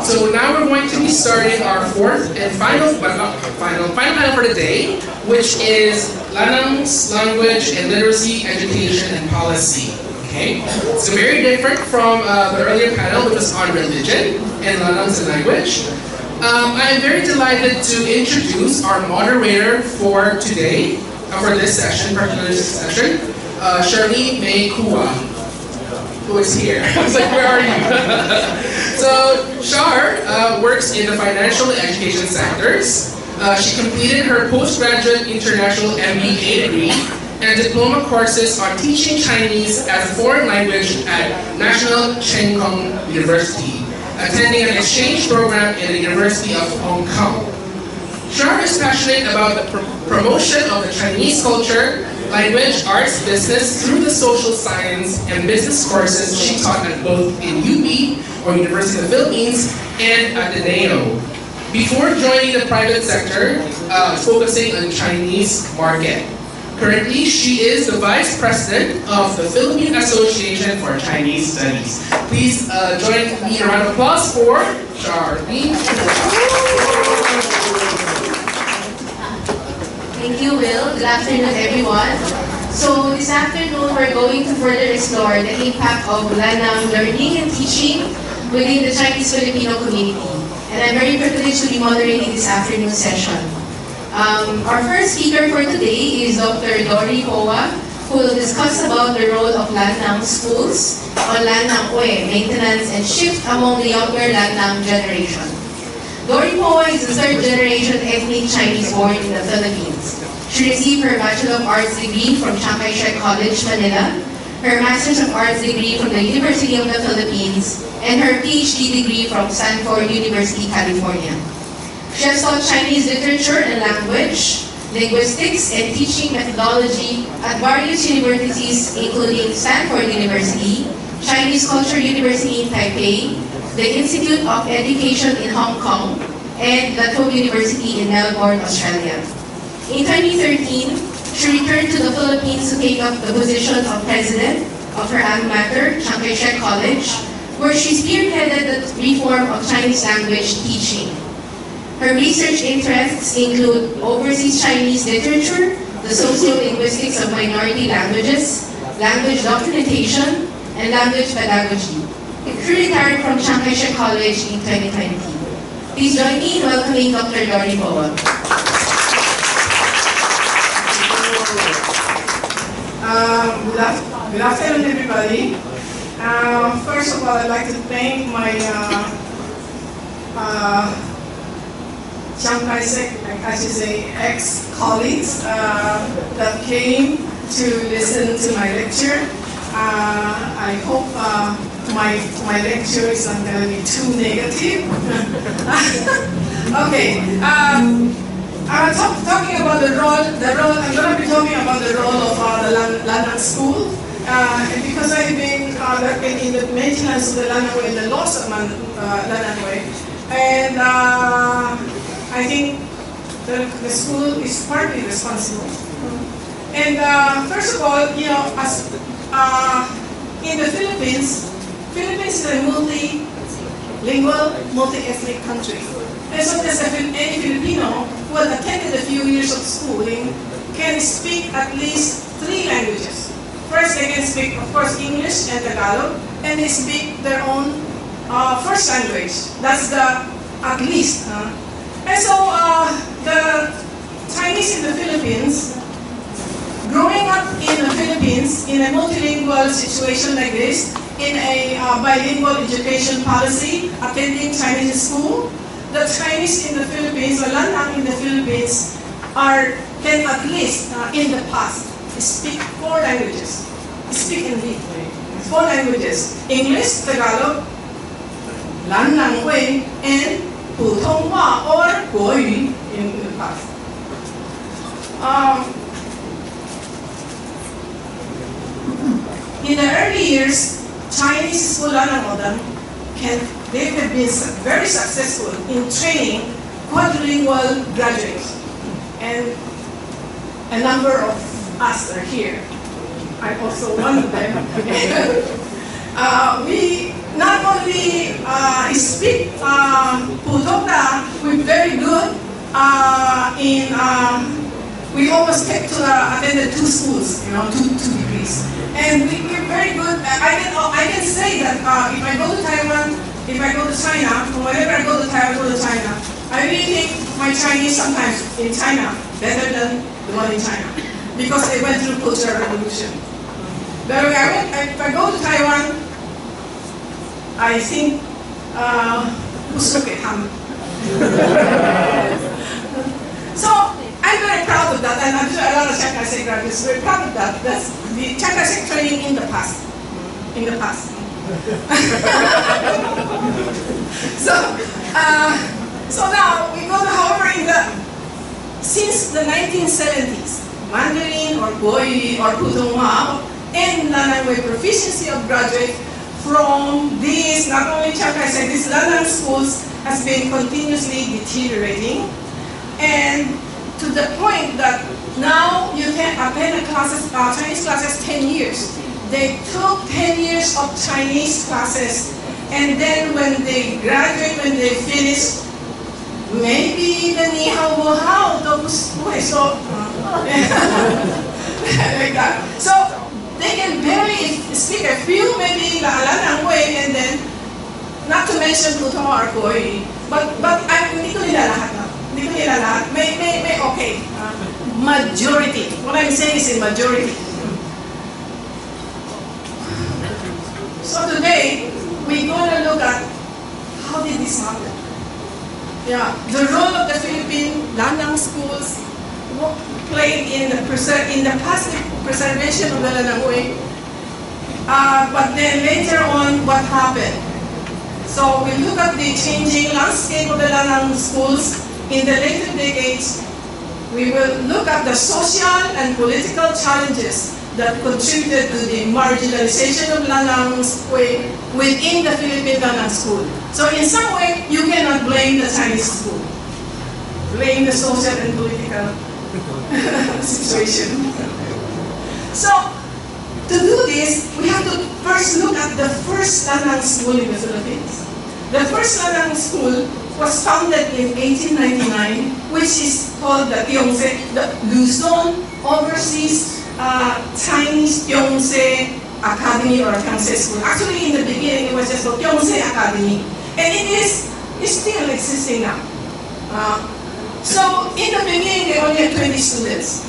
So now we're going to be starting our fourth and final panel for the day, which is Lanang's Language and Literacy Education and Policy. Okay, so very different from the earlier panel, which was on religion and Lanang's language. I am very delighted to introduce our moderator for today, for this session, particular session, Shirley May Kua, who is here. I was like, where are you? So, Shar works in the financial and education sectors. She completed her postgraduate international MBA degree and diploma courses on teaching Chinese as a foreign language at National Cheng Kung University, attending an exchange program in the University of Hong Kong. Shar is passionate about the promotion of the Chinese culture, language, arts, business through the social science and business courses she taught at both in UP, or University of the Philippines, and at Ateneo, before joining the private sector, focusing on Chinese market. Currently, she is the Vice President of the Philippine Association for Chinese Studies. Please join me in a round of applause for Charlie. Thank you, Will. Good afternoon, everyone. So this afternoon, we're going to further explore the impact of Lanang learning and teaching within the Chinese Filipino community. And I'm very privileged to be moderating this afternoon session. Our first speaker for today is Dr. Dory Hoa, who will discuss about the role of Lanang schools on Lanang Ue maintenance and shift among the younger Lanang generation. Dory Hoa is the third generation ethnic Chinese born in the Philippines. She received her Bachelor of Arts degree from Chiang Kai-shek College, Manila, her Master's of Arts degree from the University of the Philippines, and her PhD degree from Stanford University, California. She has taught Chinese literature and language, linguistics, and teaching methodology at various universities including Stanford University, Chinese Culture University in Taipei, the Institute of Education in Hong Kong, and Latrobe University in Melbourne, Australia. In 2013, she returned to the Philippines to take up the position of president of her alma mater, Chiang Kai-shek College, where she spearheaded the reform of Chinese language teaching. Her research interests include overseas Chinese literature, the sociolinguistics of minority languages, language documentation, and language pedagogy. She retired from Chiang Kai-shek College in 2020. Please join me in welcoming Dr. Dory Hoa. Good afternoon, everybody. First of all, I'd like to thank my Chiang Kai-shek, I should say, ex-colleagues that came to listen to my lecture. I hope my lecture is not going to be too negative. Okay. Talking about the role. I'm going to be talking about the role of the Lanang School, and because I've been in the maintenance of the Lanang Ue and the loss of Lanang Ue, and I think the school is partly responsible. And first of all, you know, as in the Philippines is a multilingual, multi-ethnic country. And so any Filipino who has attended a few years of schooling can speak at least 3 languages. First, they can speak, of course, English and Tagalog, and they speak their own first language. That's the at least. And so the Chinese in the Philippines, growing up in the Philippines in a multilingual situation like this, in a bilingual education policy, attending Chinese school, the Chinese in the Philippines, or Lanang in the Philippines, can at least, in the past, speak 4 languages. Speak indeed. 4 languages. English, Tagalog, Lanang Ue, and Putonghua or Guoyu in the past. In the early years, Chinese school Lanang Modern they have been very successful in training quadrilingual graduates, and a number of us are here. I'm also one of them. not only speak Pudokta, we're very good in, we almost kept to attended 2 schools, two degrees. And we're very good. I can say that if I go to Taiwan, if I go to China, whenever I go to China, I really think my Chinese sometimes in China better than the one in China, because they went through Cultural Revolution. But if I go to Taiwan, I think So I'm very proud of that, and I'm sure a lot of Chiang Kai-shek graduates are very proud of that. That's the Chiang Kai-shek training in the past. So now we go to, however, since the 1970s, Mandarin or Boy or Putonghua and Lanang Way proficiency of graduates from these, not only Chiang Kai-shek, these Lanang schools has been continuously deteriorating, and to the point that now you can attend Chinese classes 10 years. They took 10 years of Chinese classes, and then when they graduate, when they finish, maybe the ni hao wo hao, so like that. So they can barely speak a few, maybe Lanang Way, and then not to mention Putonghua or Koy, but hindi ko nila lahat. May okay. Majority. What I'm saying is in majority. So today, we're going to look at how did this happen. Yeah, the role of the Philippine Lanang schools played in the passive preservation of the Lanang Way. But then later on, what happened? So we look at the changing landscape of the Lanang schools in the later decades. We will look at the social and political challenges that contributed to the marginalization of Lanang Way within the Philippine Lanang school. So in some way, you cannot blame the Chinese school. Blame the social and political situation. So to do this, we have to first look at the first Lanang school in the Philippines. The first Lanang school was founded in 1899, which is called the Tiongse, the Luzon Overseas Chinese Tiongse Academy or Tiongse School. Actually, in the beginning, it was just called Tiongse Academy, and it's still existing now. So in the beginning, they only had 20 students.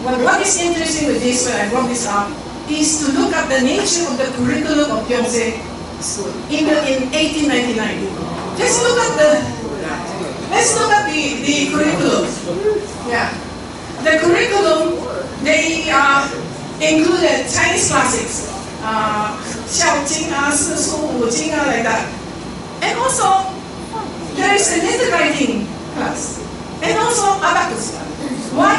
But what is interesting with this, when I brought this up, is to look at the nature of the curriculum of Tiongse School in 1899. Let's look at the curriculum. Yeah. The curriculum, they included Chinese classics, Xiaojing, Sisu, Wujing, like that. And also, there is a letter writing class. And also abacus. Why?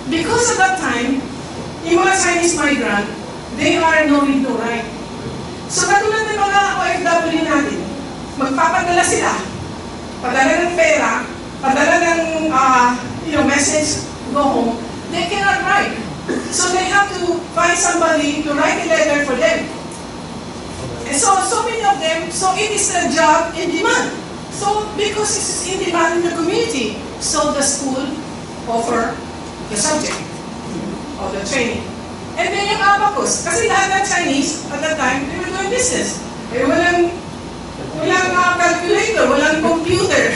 Because at that time, yung mga Chinese migrant, they are no read, no write. So katulad ng mga OFW natin, magpapadala sila, padala ng pera, padala ng message, go home, they cannot write. So they have to find somebody to write a letter for them. And so many of them, so it is a job in demand. So because it is in demand in the community, so the school offer the subject of the training. And then yung abacus, kasi lahat ng Chinese at that time, they were doing business. Eh, walang calculator, walang computer.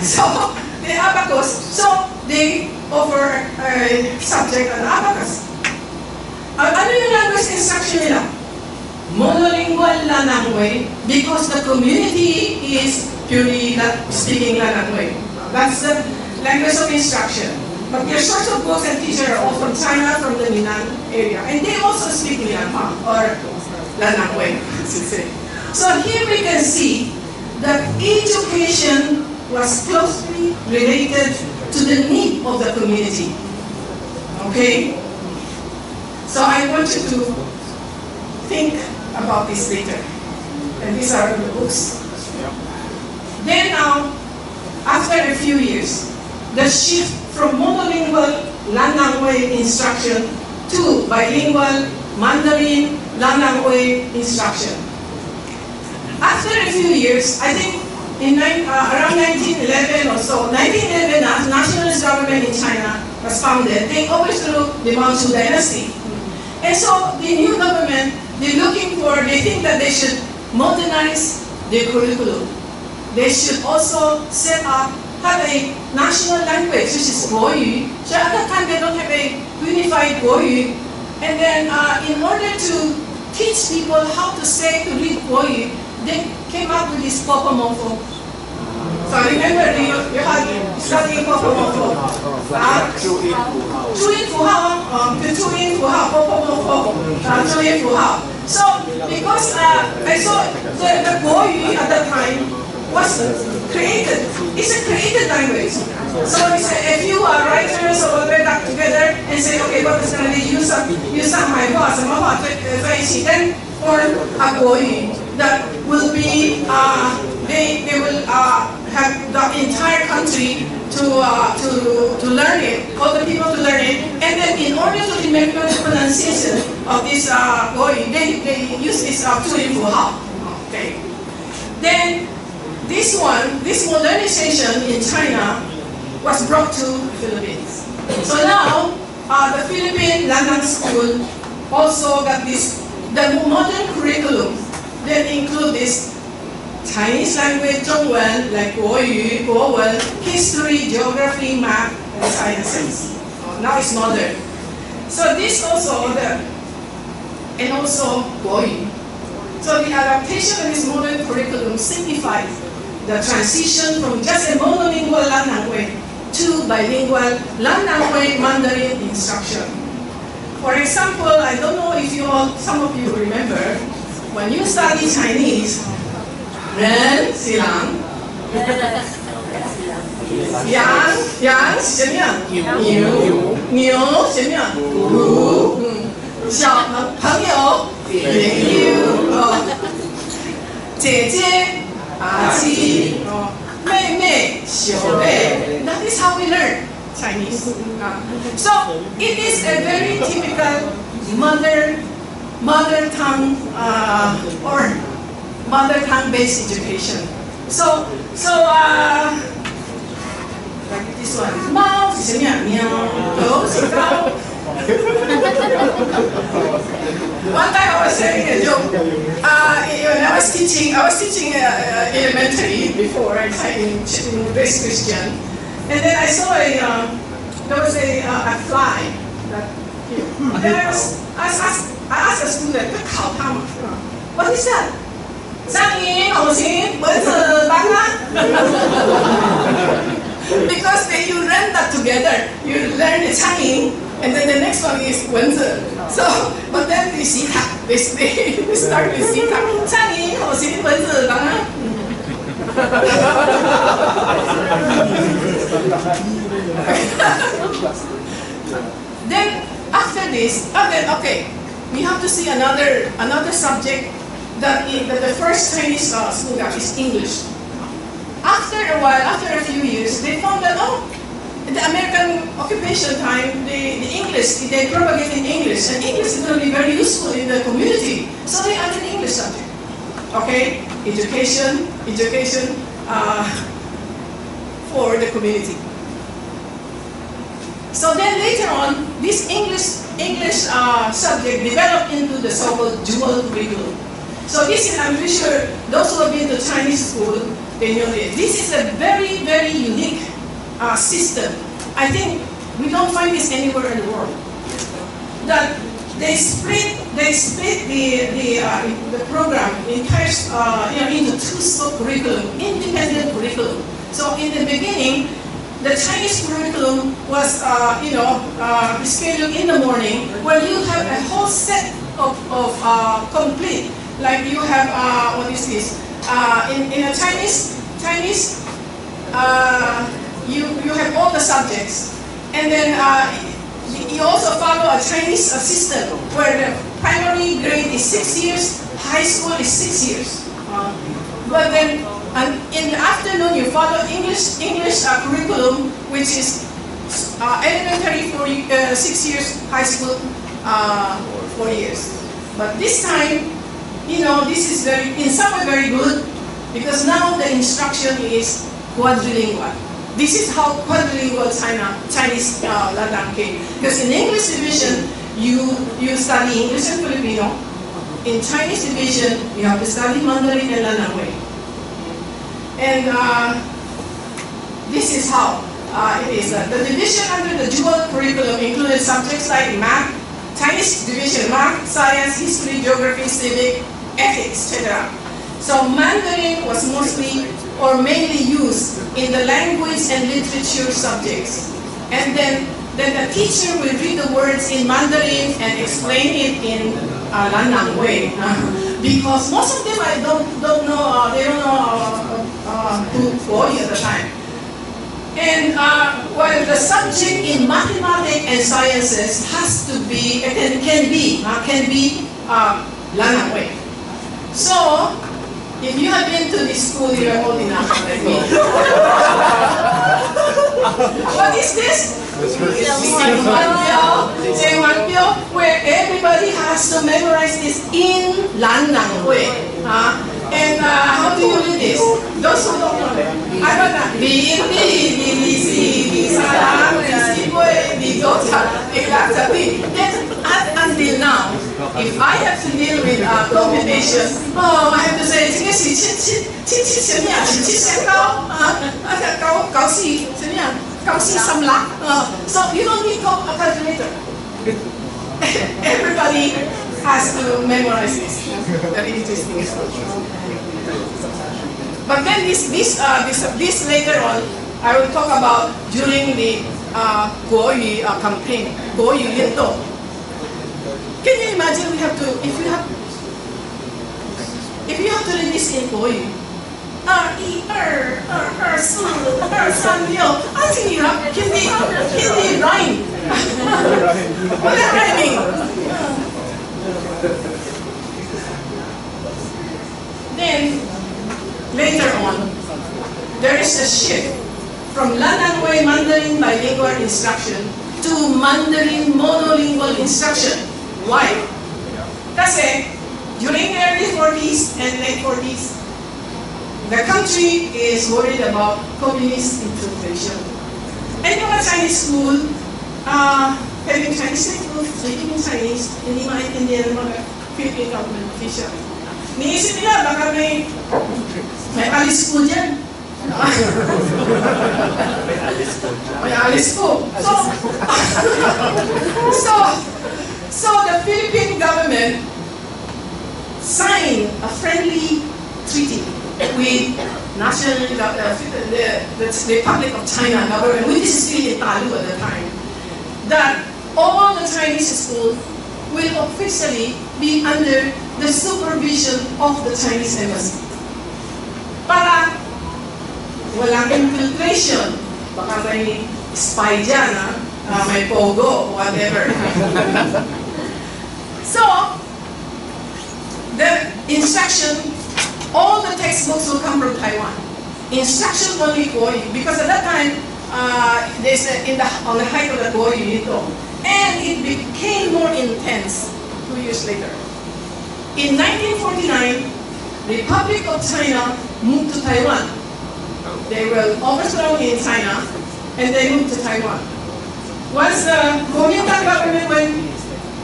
So, the abacus, so they offer a subject on abacus. Ano yung language instruction nila? Monolingual Lanang Way, because the community is purely speaking Lanang Way. That's the language of instruction. But their source of books and teachers are all from China, from the Minnan area. And they also speak Lianhua, or Lanang Way, as you say. So here we can see that education was closely related to the need of the community. Okay? So I want you to think about this later. And these are the books. Then now, after a few years, the shift from monolingual Lanang Way instruction to bilingual Mandarin, Lanangway instruction. After a few years, I think around 1911 or so, 1911, nationalist government in China was founded. They overthrew the Manchu dynasty. And so the new government, they think that they should modernize their curriculum. They should also have a national language, which is Guoyu. So at that time, they don't have a unified Guoyu. And then in order to teach people how to say, to read Guoyu, they came up with this Popomofo. So remember, you had studying Popomofo. Chuyin Fuhao, the Chuyin Fuhao, Popomofo, Chuyin Fuhao. So because I saw the Guoyu at that time was created. It's a created language. So it's a few writers all got together and say, okay, what is going to use some my boss, then form a Guoyu that will be they will have the entire country to learn it, all the people to learn it, and then in order to remember the pronunciation of this Guoyu, they use this Chuyin Fuhao. Okay. Then this modernization in China was brought to the Philippines. So now the Philippine Lanang School also got the modern curriculum that include this Chinese language, Zhongwen, like Guoyu, Guowen, history, geography, math, and sciences. Now it's modern. So this also and also Guoyu. So the adaptation of this modern curriculum simplifies the transition from just a monolingual Lanangway to bilingual Lanangway Mandarin instruction. For example, I don't know if some of you remember, when you study Chinese, Ren, Silang, Yang, 什么样？牛，什么样？虎，小朋友，姐姐，阿七，妹妹，小妹。That is how we learn Chinese. So it is a very typical mother tongue or mother tongue based education. So like this one. 猫是什么样？喵。狗是高。One time I was saying a joke. I was teaching elementary before. I taught in basic Christian, and then I saw there was a fly. And then I asked a student, what is that? 上音、偶形、蚊子、斑啦。Because you learn that together. You learn the Changing, and then the next one is 蚊子. So, but then they start with 西塔。Changing, 偶形、蚊子、斑啦。Then after this, okay, we have to see another subject that the first Chinese school got is English. After a while, after a few years, they found that in the American occupation time, the English, they propagated English, and English is going to be very useful in the community. So they added English subject. Okay, education for the community. So then later on, this English subject developed into the so-called dual curriculum. So this is, I'm sure those who have been to Chinese school, they know this. This is a very, very unique system. I think we don't find this anywhere in the world. That they split the program into two sub-curriculum, independent curriculum. So in the beginning, the Chinese curriculum was scheduled in the morning, where you have a whole set of complete. Like you have what is this? In a Chinese, you have all the subjects, and then you also follow a Chinese system where the primary grade is 6 years, high school is 6 years. But then in the afternoon you follow English curriculum, which is elementary for 6 years, high school 4 years. But this time, you know, this is very, in some way very good, because now the instruction is quadrilingual. This is how quadrilingual Chinese Landang came. Because in English division, you study English and Filipino. In Chinese division, you have to study Mandarin and Landang Wei. And this is how it is. The division under the dual curriculum included subjects like math, Chinese division, math, science, history, geography, civic, ethics, etc. So Mandarin was mostly or mainly used in the language and literature subjects. And then the teacher will read the words in Mandarin and explain it in Landang Wei. Because most of them I don't know, they don't know Guoyi at the time. And while the subject in mathematics and sciences has to be, can be Landang Wei. So, if you have been to this school, you are old enough like me. What is this? Zhengwanpiao, where everybody has to memorize this in Landang Wei. And how do you read this? Those who don't know them. Until now, if I have to deal with competition, I have to say, so you don't need a calculator. Everybody has to memorize this. Very interesting. But then this later on, I will talk about during the Guoyi campaign, Guoyi Yintong. Can you imagine if you have to read this in Guoyi? 1、2、2、2、4、2、3、6 Can they rhyme? What is rhyming? Then, later on, there is a shift from Landang Wei Mandarin bilingual instruction to Mandarin monolingual instruction. Why? Kasi, during the early 40s and late 40s, the country is worried about communist infiltration. And yung mga Chinese school, having Chinese textbooks, speaking in Chinese, hindi maintindihan ng mga Philippine government official. Niisip nila, baka may alis school dyan. May alis school. So the Philippine government signed a friendly treaty with the Republic of China government, which is still in Talu at the time, that all the Chinese schools will officially be under the supervision of the Chinese embassy. Para walang infiltration, baka may spy dyan, may pogo, whatever. So, the instruction, all the textbooks will come from Taiwan. Instruction only Guoyi, because at that time, on the height of the Guoyi Yintong, and it became more intense 2 years later. In 1949, the Republic of China moved to Taiwan. They were overthrown in China, and they moved to Taiwan. Once the Kuomintang government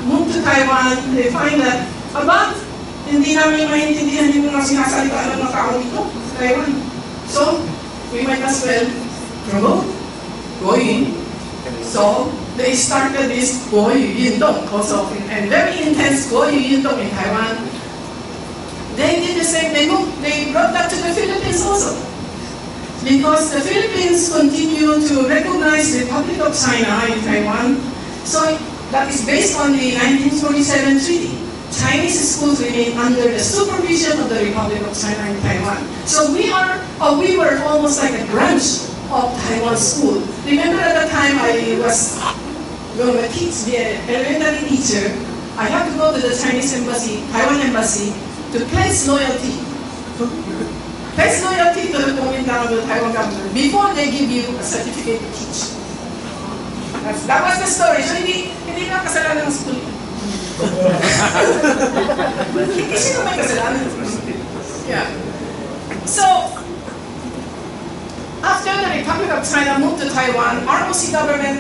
moved to Taiwan, they find that, hindi namin maintindihan yung mga sinasalita ng mga tao dito sa Taiwan. So, we might as well promote Guoyi. So, they started this Guoyi Yintong also, and very intense Guoyi Yintong in Taiwan. They did the same, they brought that to the Philippines also. Because the Philippines continue to recognize the Republic of China in Taiwan. So, that is based on the 1947 treaty. Chinese schools remain under the supervision of the Republic of China in Taiwan. So we were almost like a branch of Taiwan school. Remember at the time I was going to teach, be an elementary teacher, I have to go to the Chinese embassy, Taiwan embassy, to pledge loyalty. Pledge loyalty to the Kuomintang of the Taiwan government before they give you a certificate to teach. That was the story. So hindi na kasalanan ng school. Sino may kasalanan? Yeah. So, after the Republic of China moved to Taiwan, ROC government,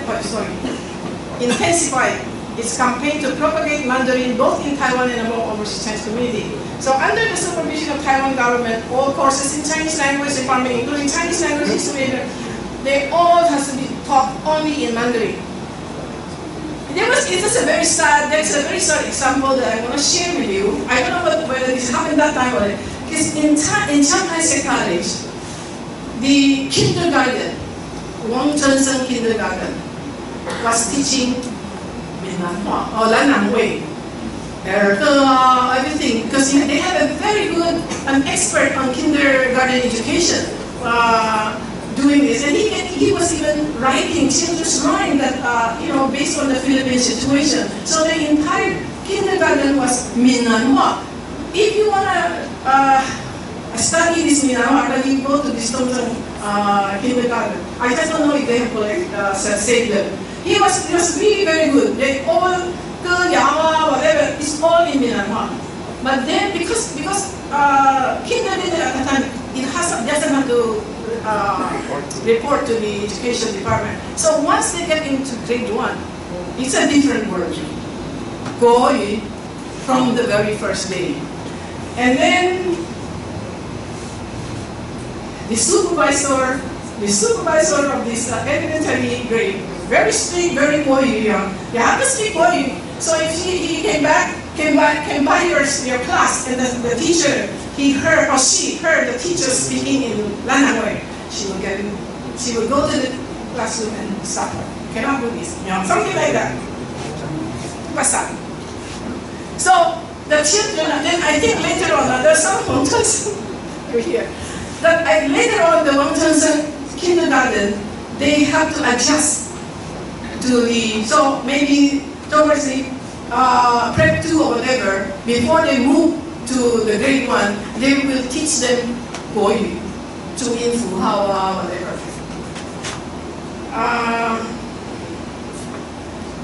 intensified its campaign to propagate Mandarin both in Taiwan and among overseas Chinese community. So under the supervision of Taiwan government, all courses in Chinese language and farming, including Chinese language history, they all have to be taught only in Mandarin. It's a very sad example that I want to share with you. I don't know whether this happened that time or not. Because in Shanghai State College, the kindergarten, Wang Zhenseng Kindergarten, was teaching Minanhua or Lannan Wei, everything, because they have a very good expert on kindergarten education doing this, and he was even writing children's rhyme that based on the Philippine situation. So the entire kindergarten was Minanhua. If you wanna study this Minanhua, then you go to this Tongzheng kindergarten. I just don't know if they have saved them. He was really very good. They all whatever, it's all in Minanhua. But then because kindergarten at the time, it doesn't have to report to the education department. So once they get into grade 1, it's a different word. Guoyu from the very first day. And then the supervisor of this elementary grade, very strict, very Guoyu. You have to speak Guoyu. So if he came by your class, and the teacher, he heard or she heard the teacher speaking in Lannan Wei, she will go to the classroom and stop her. Cannot do this, something like that. What's that? So the children, and then I think later on, there's some Wang Zhenseng over here. That later on, the Wang Zhenseng kindergarten, they have to adjust to the, so maybe towards the prep 2 or whatever, before they move to the grade 1, they will teach them Guoyu, Zhongyin Fu Hao, whatever.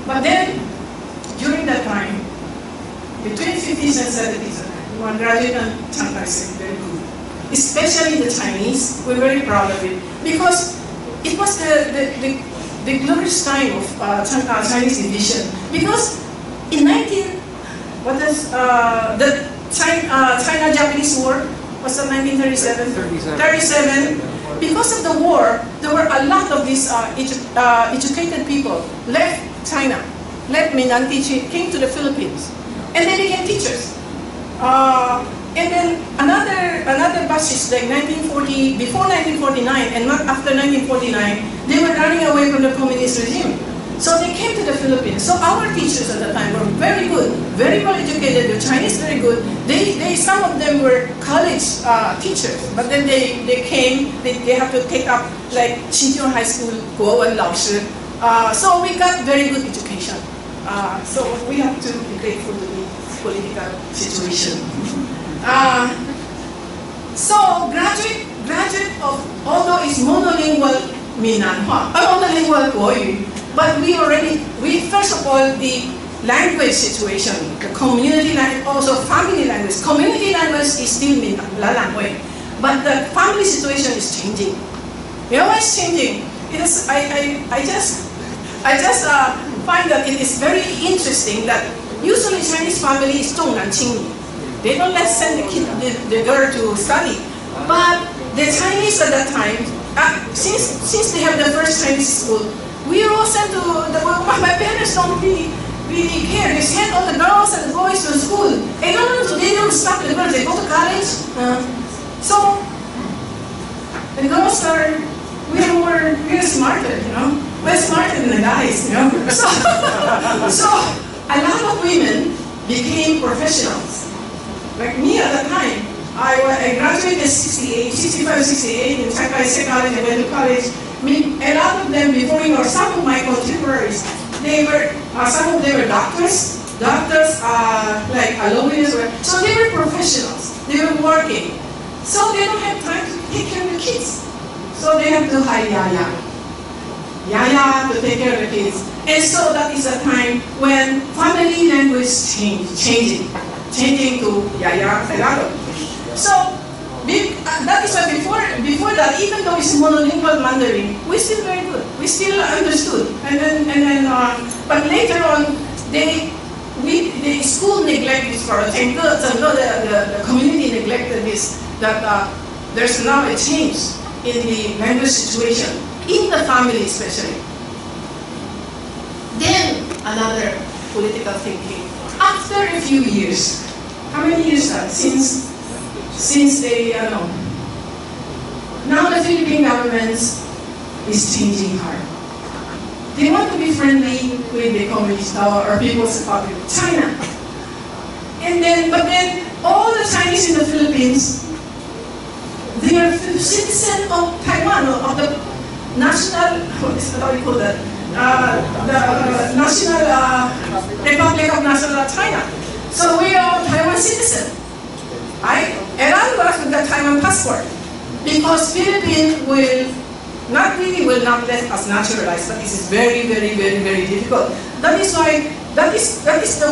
But then, during that time, between 50s and 70s, one graduate and Chiang Kai-shek, very good. Especially the Chinese, we're very proud of it, because it was the glorious time of Chinese division. Because in the China-Japanese War, was it 1937? 37. Because of the war, there were a lot of these educated people left China, left Minnan teaching, came to the Philippines, and they became teachers. And then another batches like 1940, before 1949 and not after 1949, they were running away from the communist regime. So they came to the Philippines. So our teachers at the time were very good, very well educated. The Chinese very good. Some of them were college teachers, but then they came. They have to take up like Xinjiang High School, Guowen Laoshi. So we got very good education. So we have to be grateful to the political situation. So graduate of, although it's monolingual Minanhua, monolingual Guoyu, but we first of all the language situation, the community language, also family language. Community language is still Lannan Wei, but the family situation is changing. You know what's changing? It is, I just find that it is very interesting that usually Chinese family is 重男轻女. They don't let send the girl to study. But the Chinese at that time, since they have the first Chinese school, we all sent to my parents don't really care. They send all the girls and the boys to school. They don't stop the girls. They go to college. So the girls we're smarter, We're smarter than the guys, So a lot of women became professionals. Like me at that time, I graduated 65, 68 in Chiang Kai-shek College. I went to college. A lot of them before me, or some of my contemporaries, some of them were doctors, like aloysius. So they were professionals. They were working. So they don't have time to take care of the kids. So they have to hire Yaya to take care of the kids. And so that is a time when family language changing to Yaya Tagalog. So that is why before that, even though it's monolingual Mandarin, we're still very good. We still understood. But later on, the school neglected this for a time. The community neglected this. That there's now a change in the language situation in the family, especially. Then another political thinking. After a few years, how many years since they now the Philippine government is changing hard. They want to be friendly with the Communist or People's Republic of China. But then all the Chinese in the Philippines, they are citizens of Taiwan, of the national, how do you call that? The National Republic of National China. So we are Taiwan citizens. And I work with the Taiwan passport because Philippines will not let us naturalize, but this is very, very, very, very difficult. That is why that is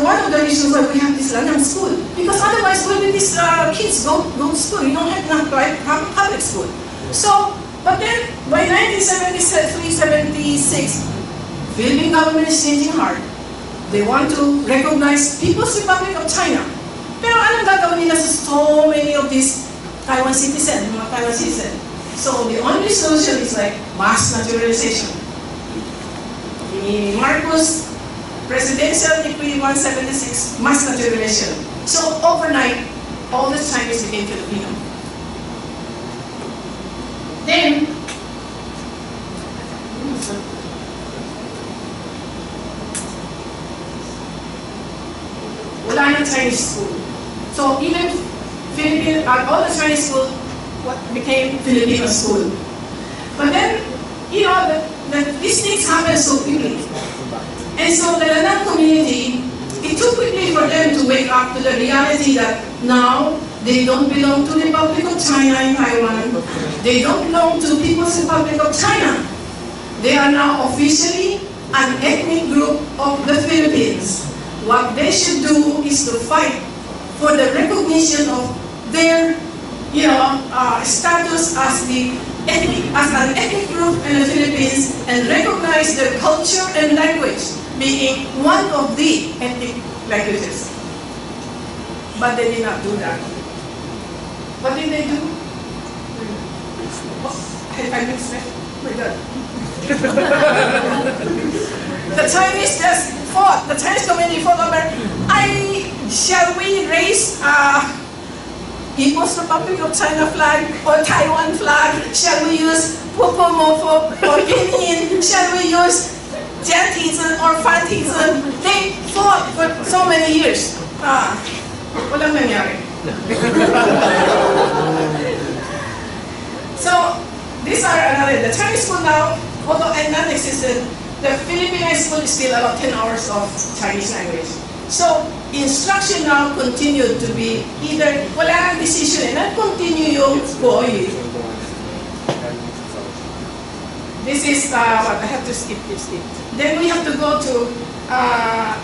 one of the reasons why we have this Lanang school. Because otherwise, where will these kids go to school? You don't have enough public school. So, but then by 1976, Philippine government is changing hard. They want to recognize People's Republic of China. Pero anong gagawin nila sa so many of these Taiwan citizens, mga Taiwan citizens? So the only solution is like mass naturalization. The Marcos Presidential Decree 176, mass naturalization. So overnight, all the Chinese became Filipino. Then, wala nang Chinese school. So even all the Chinese school became Filipino school. But then, these things happen so quickly. And so the Lanang community, it took quickly for them to wake up to the reality that now they don't belong to the Republic of China in Taiwan. They don't belong to the People's Republic of China. They are now officially an ethnic group of the Philippines. What they should do is to fight for the recognition of their status as an ethnic group in the Philippines and recognize their culture and language being one of the ethnic languages. But they did not do that. What did they do? Oh, I had 5 minutes left. Oh my God. The Chinese just fought. The Chinese community fought over. Shall we raise People's Republic of China flag or Taiwan flag? Shall we use Popomofo or Pinyin? Shall we use Jatizen or Fantizen? They fought for so many years. Walang nangyari. So, these are the Chinese school now, although non-existent, the Filipino school is still about 10 hours of Chinese language. So, instruction now continued to be either wala ang decision and continue yung boy. This is what I have to skip. Then we have to go to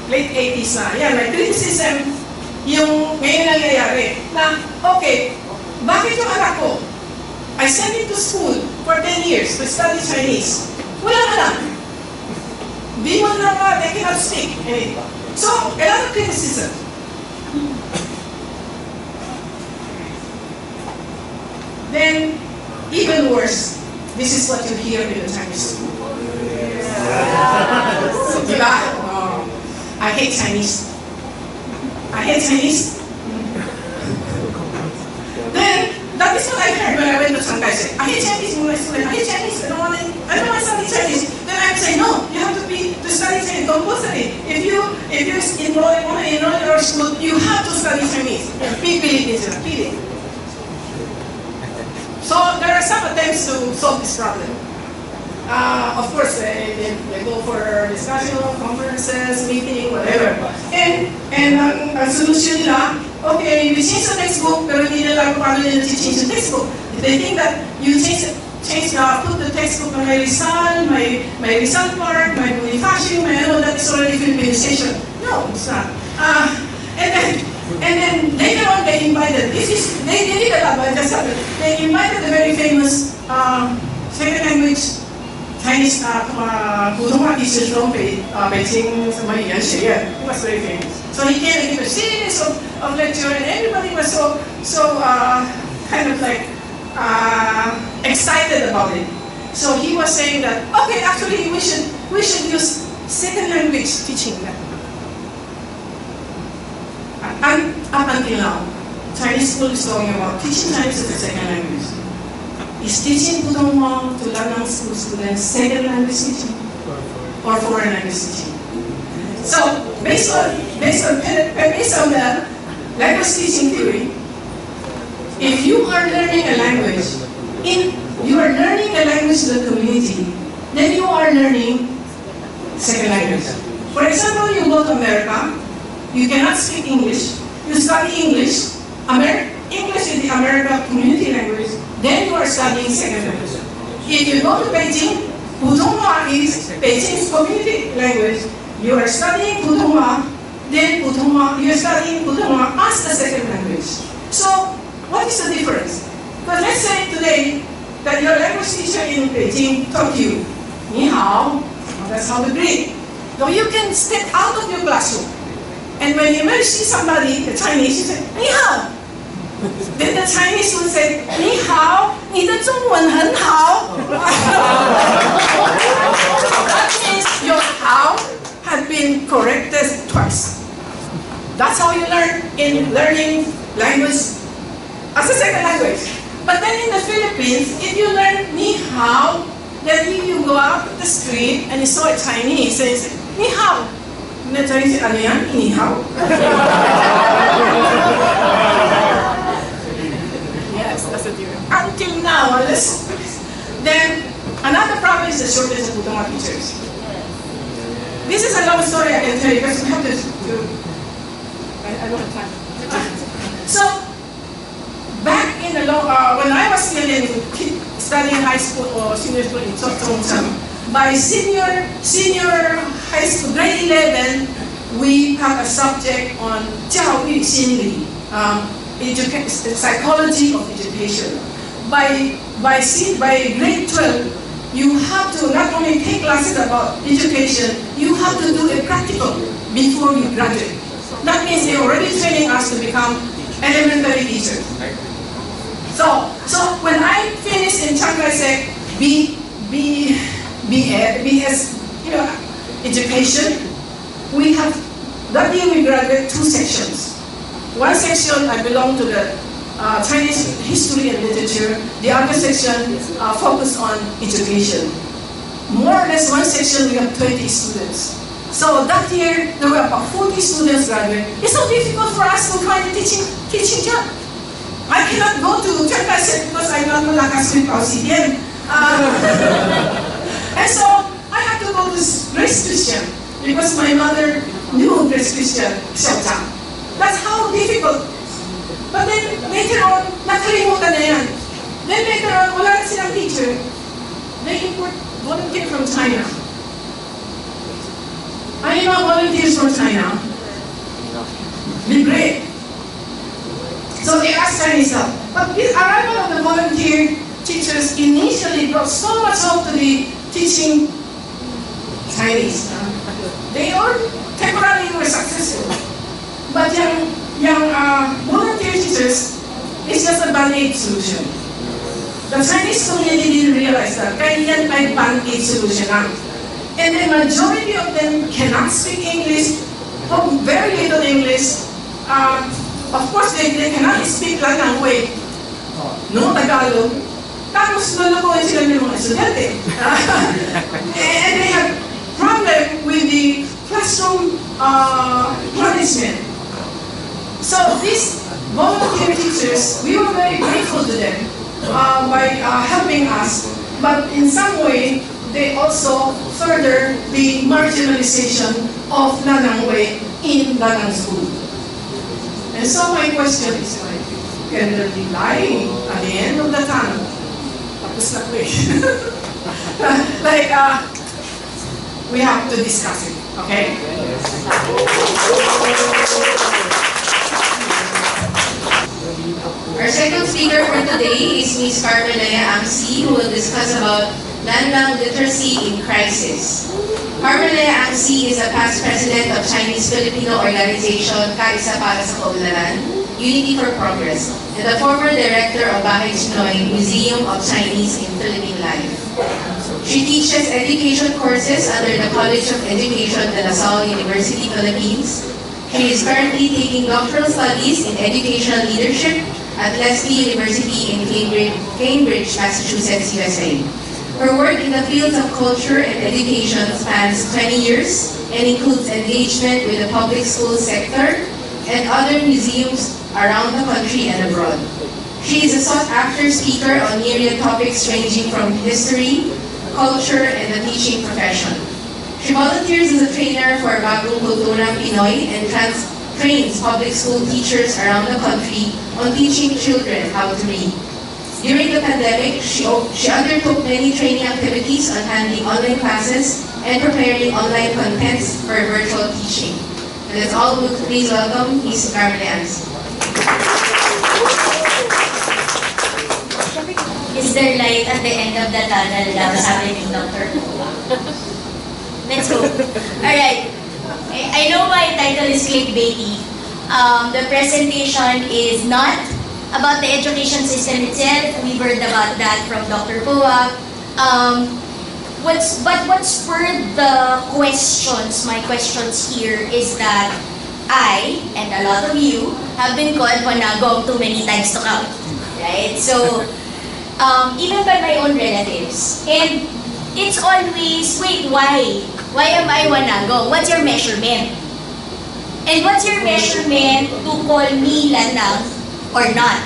late 80s na. Yan, may criticism yung ngayon nangyayari na, okay, bakit yung anak ko? I sent him to school for 10 years to study Chinese. Walang alam. Di mo na they cannot speak. So, a lot of criticism. Then, even worse, this is what you hear in the Chinese school. Diba? I hate Chinese. I hate Chinese. Then, that is what I heard when I went to Shanghai. I hate Chinese, my student. I hate Chinese. I don't want to study Chinese. Then I say, no, you have to study Chinese compulsory. If you want to enroll in your school, you have to study Chinese. Pipilit sila, pilit. So there are some attempts to solve this problem. Of course, they go for discussion, conferences, meeting, whatever. And ang solution nila, okay, we change the textbook, pero hindi nila kung paano nila change the textbook. They think that you change put the textbook on my Rizal, my Rizal Park, my Bonifacio, my ano, that is already Filipinization. No, it's not. And then later on they invited, they did a lot, but they invited the very famous second language Chinese Pudong teacher from Beijing, somebody else here. He was very famous. So he came and gave a series of lecture, and everybody was so kind of like excited about it. So he was saying that, okay, actually we should use second language teaching that. And up until now, Chinese school is talking about teaching Chinese as a second language. Is teaching Putonghua to Lanang school students second language teaching or foreign language teaching? So based on the language teaching theory, if you are learning a language in the community, then you are learning second language. For example, you go to America, you cannot speak English, you study English, English is the American community language, then you are studying second language. If you go to Beijing, Putonghua is Beijing's community language, you are studying Putonghua, then you are studying Putonghua as the second language. So, what is the difference? Because let's say today that your language teacher in Beijing taught you, Ni hao, that's how to greet. So you can step out of your classroom, and when you may see somebody, the Chinese, you say, Ni hao. Then the Chinese will say, Ni hao, 你的中文很好. That means your how had been corrected twice. That's how you learn in learning language as a second language. But then in the Philippines, if you learn Ni hao, then you go out the street and you saw a Chinese and you say, Ni hao. And the Chinese say, ano yan? Ni hao? Yes, that's a theory. Until now, then another problem is the shortage of Putonghua teachers. This is a long story I can tell you because we have to I don't have time. So, back in the when I was still studying high school or senior school in Chongchang, by senior high school, grade 11, we have a subject on 教育心理, psychology of education. By grade 12, you have to not only take classes about education, you have to do a practical before you graduate. That means they're already training us to become elementary teachers. So when I finished in Chiang Kai-shek BS, education, we have, that year we graduated 2 sections. One section I belong to the Chinese history and literature. The other section focused on education. More or less one section we have 20 students. So that year there were about 40 students graduate. It's so difficult for us to find a teaching job. I cannot go to Chiang Kai-shek because I'm not Malakas with CDM. And so I had to go to Grace Christian because my mother knew Grace Christian, Xiaochang. That's how difficult. But then later on, nakalimutan na yan. Then later on, wala na silang teacher. They import volunteer from China. I know volunteers from China. Be great. So they asked Chinese help. But the arrival of the volunteer teachers initially brought so much hope to the teaching Chinese. They all temporarily were successful. But young volunteer teachers, it's just a band-aid solution. The Chinese community didn't realize that. Kaya yan ay band-aid solution lang. And the majority of them cannot speak English, or very little English. Of course, they cannot speak Lanang way, no Tagalog. Tapos lulukuhin sila ng mga estudyante. And they have problem with the classroom management. So these volunteer teachers, we were very grateful to them by helping us. But in some way, they also further the marginalization of Lanang way in Lanang school. And so my question is, can there be light at the end of the tunnel? A It's not way. Like, we have to discuss it, okay? Our second speaker for today is Ms. Carmelea Amsi, who will discuss about Landang literacy in crisis. Carmelea Amsi is a past president of Chinese-Filipino organization Kaisa para sa Kaunlaran, Unity for Progress, and the former director of Bahay Chinoy Museum of Chinese in Philippine Life. She teaches education courses under the College of Education de La Salle University, Philippines. She is currently taking doctoral studies in educational leadership at Lesley University in Cambridge, Massachusetts, USA. Her work in the fields of culture and education spans 20 years and includes engagement with the public school sector and other museums around the country and abroad. She is a sought-after speaker on myriad topics ranging from history, culture, and the teaching profession. She volunteers as a trainer for Bagong Kulturang Pinoy and trains public school teachers around the country on teaching children how to read. During the pandemic, she undertook many training activities on handling online classes and preparing online contents for virtual teaching. And that's all. Please welcome Ms. Carmelea Amsi. Is there light at the end of the tunnel daw, sabi ni Dr. Let's go. Alright. I know my title is clickbaity. The presentation is not about the education system itself. We've heard about that from Dr. Poa. What spurred the questions, my questions here, is that I, and a lot of you, have been called Wanagong too many times to count. Right? So, even by my own relatives. And it's always, wait, why? Why am I Wanagong? What's your measurement? And what's your measurement to call me Landang or not?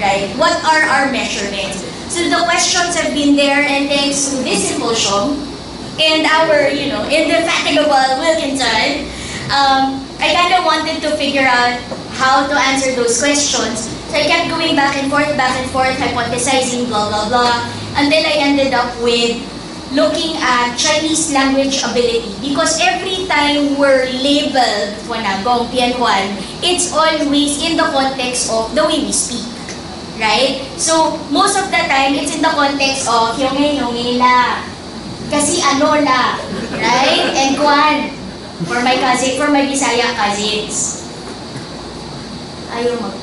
Right? What are our measurements? So the questions have been there, and thanks to this symposium and our, indefatigable Wilkinson, I kind of wanted to figure out how to answer those questions. So I kept going back and forth, hypothesizing, blah, blah, blah, until I ended up with looking at Chinese language ability. Because every time we're labeled Wanagong, Pianhuan, it's always in the context of the way we speak. Right? So, most of the time, it's in the context of Hyonghe la. Kasi ano la. Right? And Kwan. For my Bisaya cousins. Ayaw mag...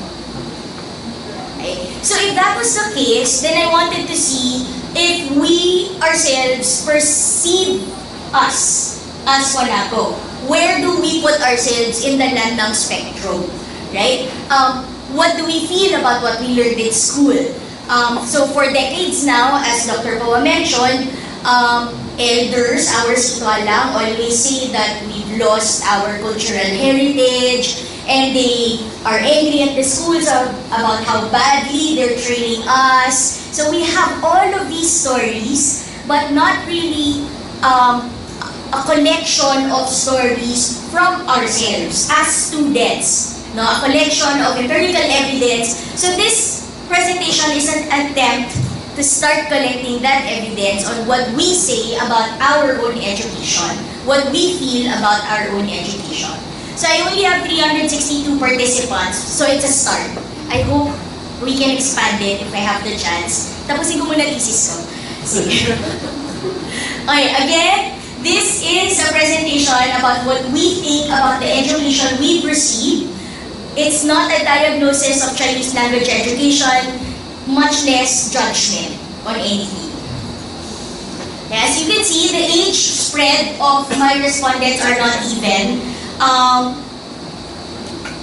Okay. So, if that was the case, then I wanted to see if we ourselves perceive us as Wanagong. Where do we put ourselves in the Landang spectrum? Right? What do we feel about what we learned in school? So for decades now, as Dr. Poa mentioned, elders, our sitwalang, always say that we've lost our cultural heritage, and they are angry at the schools about how badly they're training us. So we have all of these stories, but not really a collection of stories from ourselves as students. No, a collection of empirical evidence. So this presentation is an attempt to start collecting that evidence on what we say about our own education, what we feel about our own education. So I only have 362 participants, so it's a start. I hope we can expand it if I have the chance. Tapusin ko muna thesis ko. Sige. Okay, again, this is a presentation about what we think about the education we receive. It's not a diagnosis of Chinese language education, much less judgment on anything. As you can see, the age spread of my respondents are not even.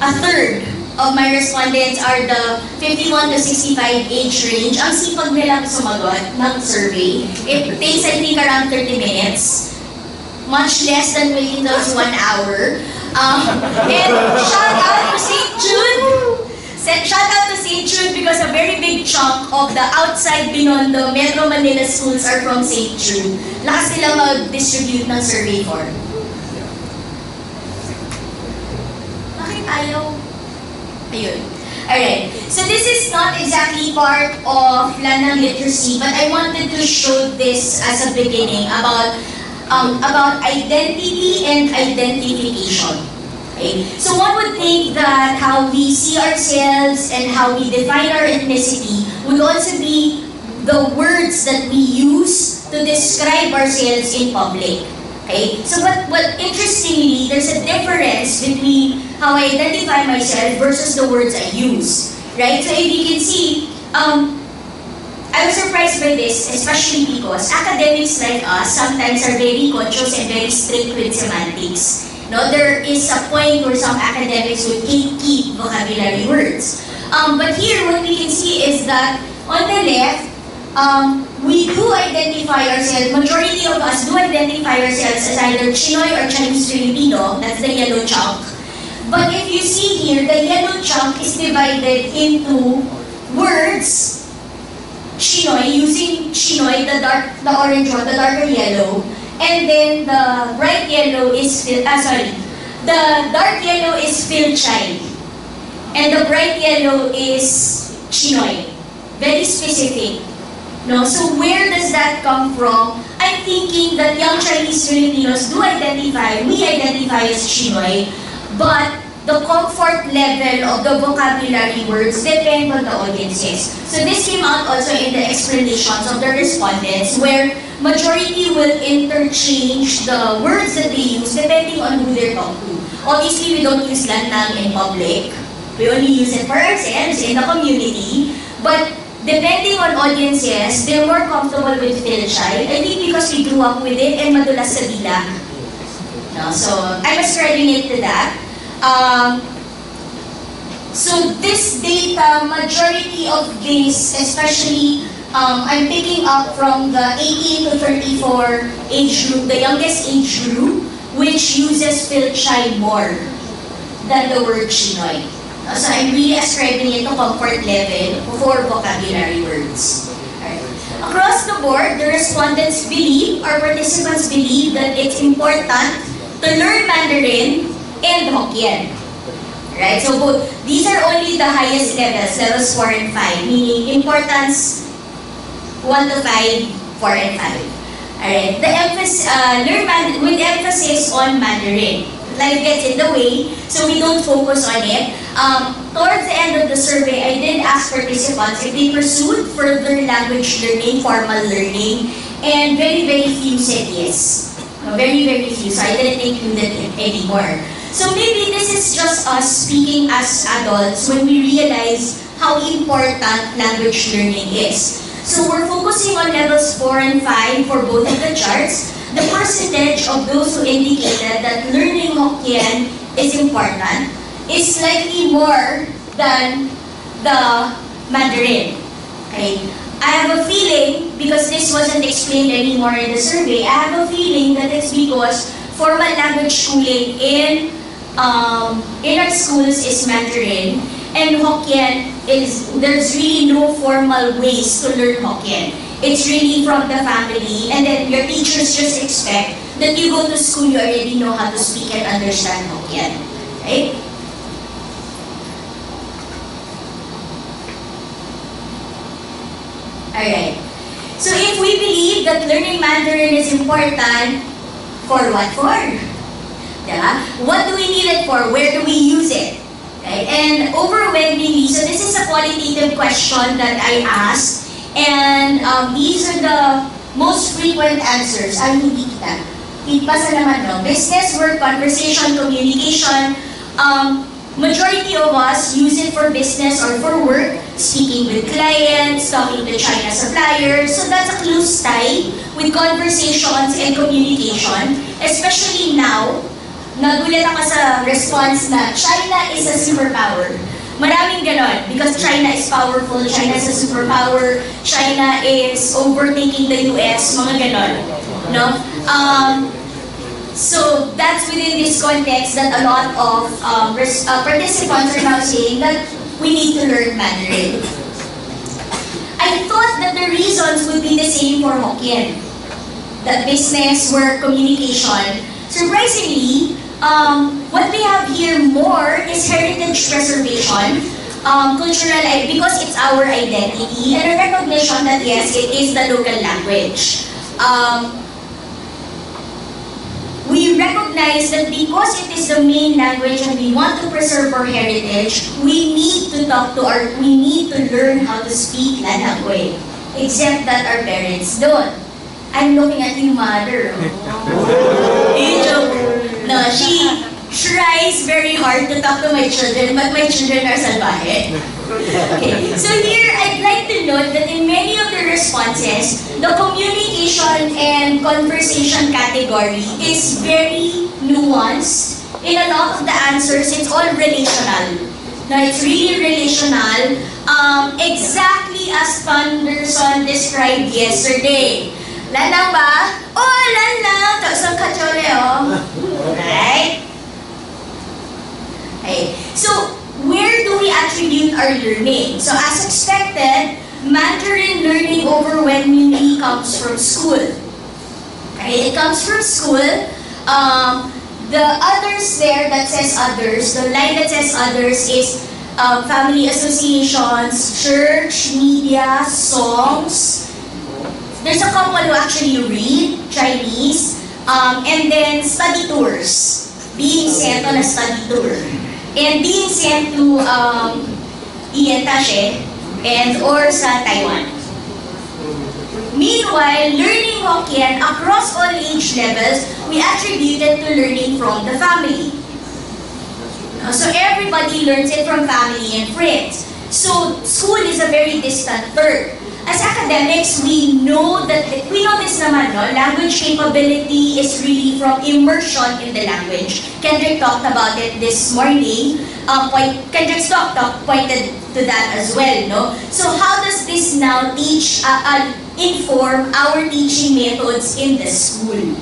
A third of my respondents are the 51 to 65 age range. Ang sipag nilang sumagot ng survey. It takes, I think, around 30 minutes. Much less than Wilkinson's 1 hour. And shout out to St. Jude! Shout out to St. Jude because a very big chunk of the outside Binondo, Metro Manila schools are from St. Jude. Lakas sila mag-distribute ng survey form. Bakit ayaw? Ayun. Alright, so this is not exactly part of Lanang literacy, but I wanted to show this as a beginning about identity and identification. Okay? So one would think that how we see ourselves and how we define our ethnicity would also be the words that we use to describe ourselves in public. Okay? So but interestingly, there's a difference between how I identify myself versus the words I use. Right? So if you can see, I was surprised by this, especially because academics like us sometimes are very conscious and very strict with semantics. No, there is a point where some academics would keep vocabulary words. But here, what we can see is that on the left, we do identify ourselves, majority of us do identify ourselves as either Chinoy or Chinese Filipino, that's the yellow chunk. But if you see here, the yellow chunk is divided into words, Chinoy, using Chinoy, the orange one, the darker yellow, and then the bright yellow is, the dark yellow is Filchay, and the bright yellow is Chinoy. Very specific. No? So where does that come from? I'm thinking that young Chinese Filipinos we identify as Chinoy, but the comfort level of the vocabulary words depend on the audiences. So this came out also in the explanations of the respondents, where majority will interchange the words that they use depending on who they're talking to. Obviously, we don't use Lanang in public. We only use it for ourselves in the community. But depending on audiences, they're more comfortable with Filchay. I think because we grew up with it and madulas sa bilang. No? So I'm ascribing it to that. So this data, majority of this, especially I'm picking up from the 18 to 34 age group, the youngest age group, which uses Filchay more than the word Chinoy. So I'm really ascribing it to comfort level for vocabulary words. Right. Across the board, the respondents believe, or participants believe, that it's important to learn Mandarin and Hokkien. Right? So both, these are only the highest levels 4 and 5, meaning importance 1 to 5, 4 and 5. Alright, the emphasis, with emphasis on Mandarin. Life gets in the way, so we don't focus on it. Towards the end of the survey, I did ask participants if they pursued further language learning, formal learning, and very, very few said yes. Very, very few, so I didn't include it anymore. So maybe this is just us speaking as adults when we realize how important language learning is. So we're focusing on levels 4 and 5 for both of the charts. The percentage of those who indicated that learning Hokkien is important is slightly more than the Mandarin. Okay? I have a feeling, because this wasn't explained anymore in the survey, I have a feeling that it's because formal language schooling in our schools is Mandarin, and Hokkien there's really no formal ways to learn Hokkien. It's really from the family, and then your teachers just expect that you go to school, you already know how to speak and understand Hokkien. Right? Alright. So if we believe that learning Mandarin is important, for what for? Yeah? What do we need it for? Where do we use it? Okay? And overwhelmingly, so this is a qualitative question that I asked, and these are the most frequent answers. Hindi kita. Ipasa naman, no? Business, work, conversation, communication. Majority of us use it for business or for work, speaking with clients, talking to China suppliers. So that's a close tie with conversations and communication, especially now. Nagulat ako sa response na China is a superpower. Maraming ganon, because China is powerful, China is a superpower, China is overtaking the US, mga ganon. No? So that's within this context that a lot of participants are now saying that we need to learn Mandarin. I thought that the reasons would be the same for Hokkien. That business, work, communication. Surprisingly, what we have here more is heritage preservation. cultural, because it's our identity, and a recognition that yes, it is the local language. We recognize that because it is the main language and we want to preserve our heritage, we need to we need to learn how to speak Lanangwe. Except that our parents don't. I'm looking at you, mother. No, she tries very hard to talk to my children, but my children are salvaje. Okay. So here, I'd like to note that in many of the responses, the communication and conversation category is very nuanced. In a lot of the answers, it's all relational. Now, it's really relational, exactly as Thunderson described yesterday. Lanang ba? Oh, lanang! Taksang kachole, oh. Right? Okay. So, where do we attribute our learning? So, as expected, Mandarin learning overwhelmingly comes from school. Okay, it comes from school. The others there that says others, the line that says others is family associations, church, media, songs. There's a couple who actually read Chinese, and then study tours. Being sent on a study tour. And being sent to Ientashe and or sa Taiwan. Meanwhile, learning Hokkien across all age levels, we attributed to learning from the family. So everybody learns it from family and friends. So school is a very distant third. As academics, we know this naman, no? Language capability is really from immersion in the language. Kendrick talked about it this morning. Kendrick's talk pointed to that as well, no? So how does this now inform our teaching methods in the school?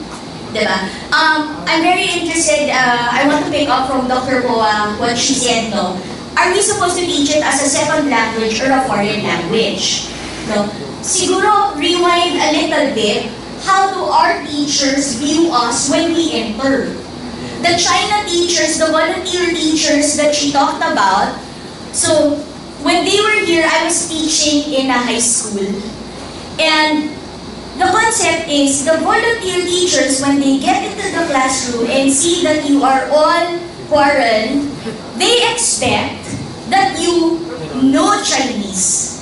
Diba? I'm very interested, I want to pick up from Dr. Boa what she said, no? Are we supposed to teach it as a second language or a foreign language? No? Siguro, rewind a little bit, how do our teachers view us when we enter? The China teachers, the volunteer teachers that she talked about, so when they were here, I was teaching in a high school. And the concept is, the volunteer teachers, when they get into the classroom and see that you are all foreign, they expect that you know Chinese.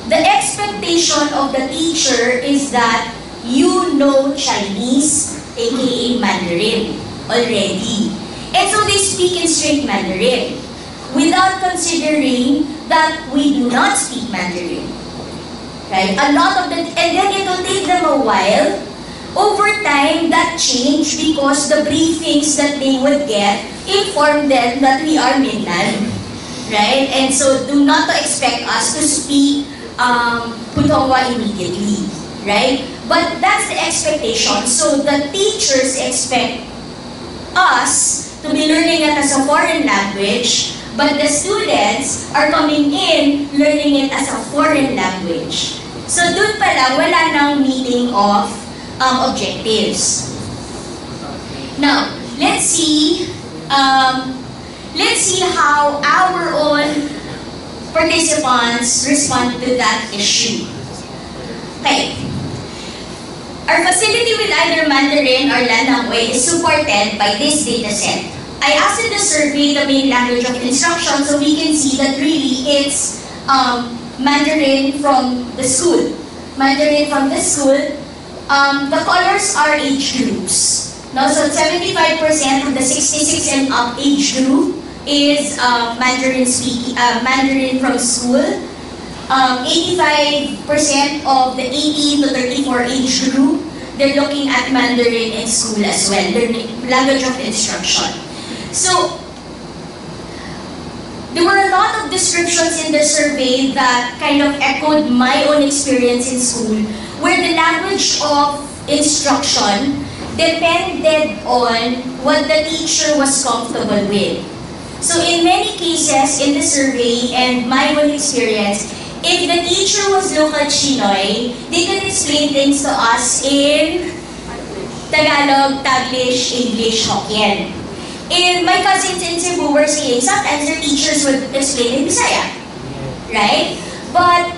The expectation of the teacher is that you know Chinese, aka Mandarin, already. And so they speak in straight Mandarin, without considering that we do not speak Mandarin. Right? And then it will take them a while. Over time, that changed because the briefings that they would get informed them that we are Minnan. Right? And so do not expect us to speak Putonghua immediately, right? But that's the expectation. So the teachers expect us to be learning it as a foreign language, but the students are coming in learning it as a foreign language. So dun pala, wala nang meeting of objectives. Now, let's see how our own participants respond to that issue. Okay. Our facility with either Mandarin or Lanangwe is supported by this data set. I asked in the survey the main language of instruction, so we can see that really it's Mandarin from the school. Mandarin from the school. The colors are age groups. Now, so 75% of the 66 and up age group is Mandarin from school. 85% of the 18 to 34 age group, they're looking at Mandarin in school as well, learning language of instruction. So, there were a lot of descriptions in the survey that kind of echoed my own experience in school, where the language of instruction depended on what the teacher was comfortable with. So in many cases in the survey and my own experience, if the teacher was local Chinoy, they can explain things to us in Tagalog, Taglish, English, Hokkien. And my cousins in Cebu were saying sometimes their teachers would explain in Bisaya, right? But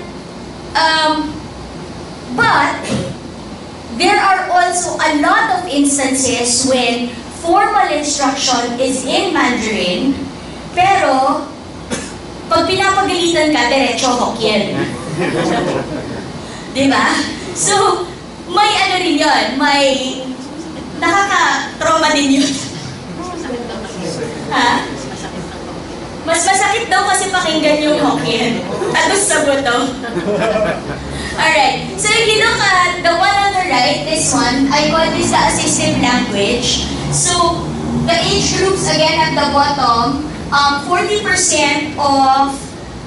there are also a lot of instances when formal instruction is in Mandarin, pero pag pinapagalitan ka, diretso Hokkien. Diba? So, may ano rin yun, may nakaka-trauma din yun. Ha? Mas masakit daw kasi pakinggan yung Hokkien. Talos sa buto. Alright, so if you look at the one on the right, this one, I call this the assistive language. So, the age groups again at the bottom, 40% of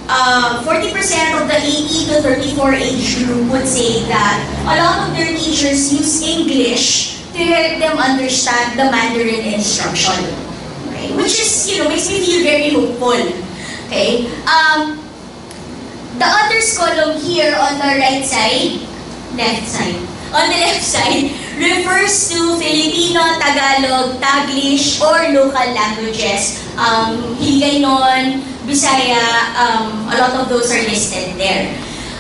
the 18 to 34 age group would say that a lot of their teachers use English to help them understand the Mandarin instruction. Okay? Which is, makes me feel very hopeful. Okay? The others column here on the left side, refers to Filipino, Tagalog, Taglish, or local languages. Hiligaynon, Bisaya, a lot of those are listed there.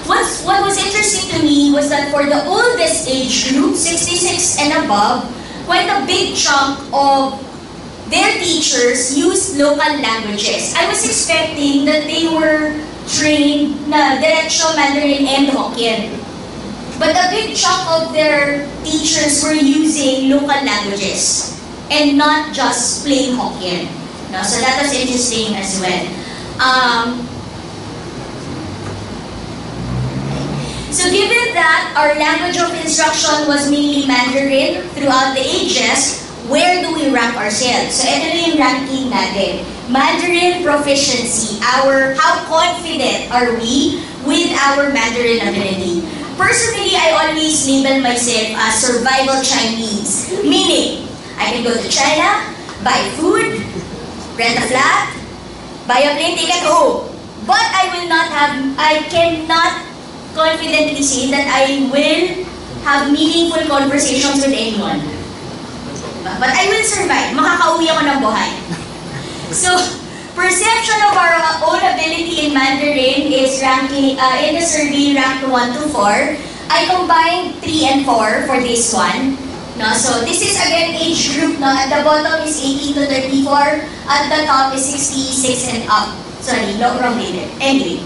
What was interesting to me was that for the oldest age group, 66 and above, quite a big chunk of their teachers used local languages. I was expecting that they were trained na Diretso, Mandarin, and Hokkien. But a big chunk of their teachers were using local languages and not just plain Hokkien. No? So that was interesting as well. So given that our language of instruction was mainly Mandarin throughout the ages, where do we rank ourselves? So ito na yung ranking natin. Mandarin proficiency, how confident are we with our Mandarin ability? Personally, I always label myself as survival Chinese. Meaning, I can go to China, buy food, rent a flat, buy a plane ticket home. But I cannot confidently say that I will have meaningful conversations with anyone. But I will survive. Makakauwi ako ng buhay. So, perception of our own ability in Mandarin is ranking, in the survey, ranked 1 to 4. I combined 3 and 4 for this one. No? So, this is again age group. No? At the bottom is 18 to 34. At the top is 66 and up. Sorry, wrong data. Anyway.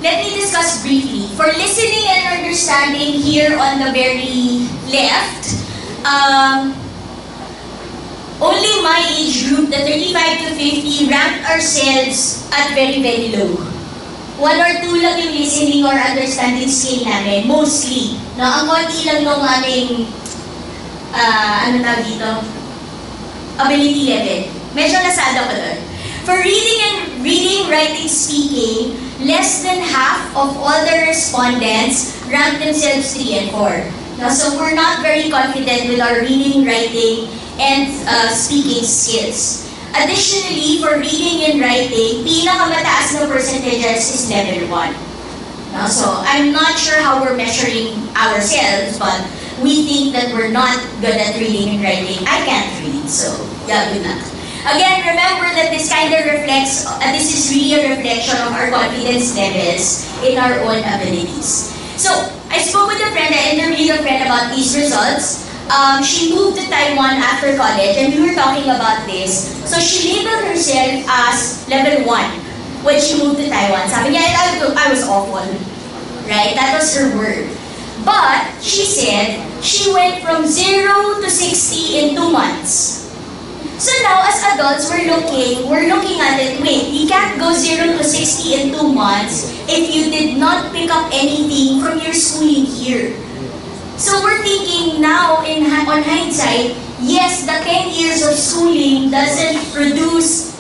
Let me discuss briefly. For listening and understanding here on the very left, only my age group, the 35 to 50, ranked ourselves at very, very low. 1 or 2 lang yung listening or understanding skill namin, mostly. No, ang konti lang nung aming, ability level. Medyo nasada ko doon. For reading, writing, speaking, less than half of all the respondents ranked themselves 3 and 4. No, so we're not very confident with our reading, writing, and speaking skills. Additionally, for reading and writing, pinakamataas na percentages is level 1. No, so I'm not sure how we're measuring ourselves, but we think that we're not good at reading and writing. I can't read, so yeah, good luck. Again, remember that this kind of reflects, this is really a reflection of our confidence levels in our own abilities. So, I spoke with a friend, I interviewed a friend about these results. She moved to Taiwan after college, and we were talking about this. So, she labeled herself as level 1 when she moved to Taiwan. Sabi niya, I was awful. Right? That was her word. But, she said, she went from 0 to 60 in 2 months. So now, as adults, we're looking at it, wait, you can't go 0 to 60 in 2 months if you did not pick up anything from your schooling here. So we're thinking now, on hindsight, yes, the 10 years of schooling doesn't produce,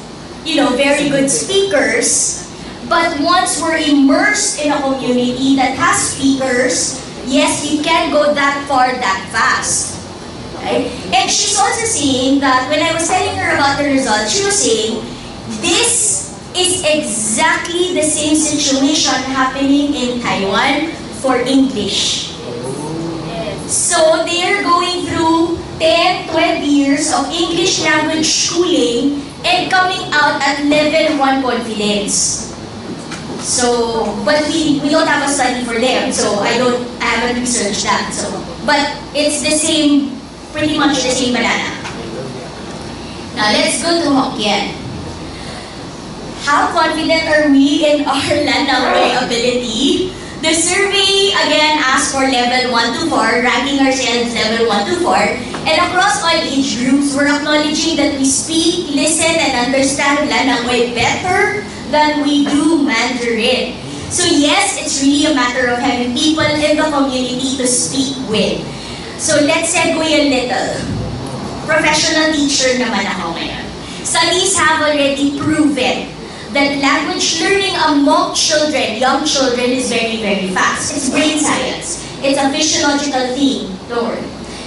very good speakers, but once we're immersed in a community that has speakers, yes, you can go that far, that fast. Right? And she's also saying that when I was telling her about the results, she was saying, this is exactly the same situation happening in Taiwan for English. So they are going through 10, 12 years of English language schooling and coming out at level 1 confidence. So, but we don't have a study for them, so I haven't researched that. So, but it's the same, pretty much the same banana. Now let's go to Hokkien. How confident are we in our Lanaway ability? The survey again asked for level 1 to 4, ranking ourselves level 1 to 4, and across all age groups, we're acknowledging that we speak, listen, and understand Lanaway better than we do Mandarin. So yes, it's really a matter of having people in the community to speak with. So let's segue a little. Professional teacher naman ako ngayon. Studies have already proven that language learning among children, young children, is very, very fast. It's brain science. It's a physiological thing. Don't worry.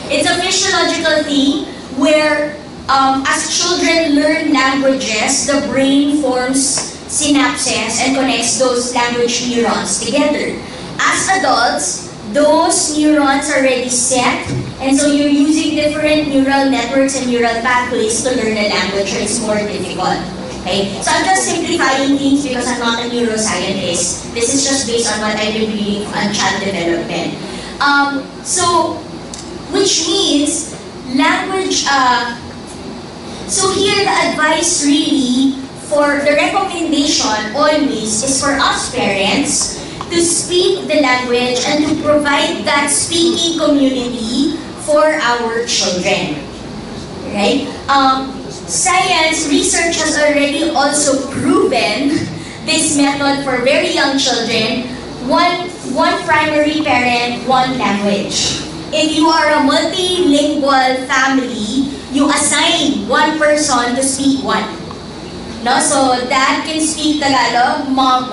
It's a physiological thing where as children learn languages, the brain forms synapses and connects those language neurons together. As adults, those neurons are already set, and so you're using different neural networks and neural pathways to learn a language, or it's more difficult. Okay? So I'm just simplifying things because I'm not a neuroscientist. This is just based on what I've been reading on child development. Which means language, so here the advice really for the recommendation always is for us parents to speak the language and to provide that speaking community for our children. Right? Science research has already also proven this method for very young children. One primary parent, one language. If you are a multilingual family, you assign one person to speak one. No, so dad can speak Tagalog, mom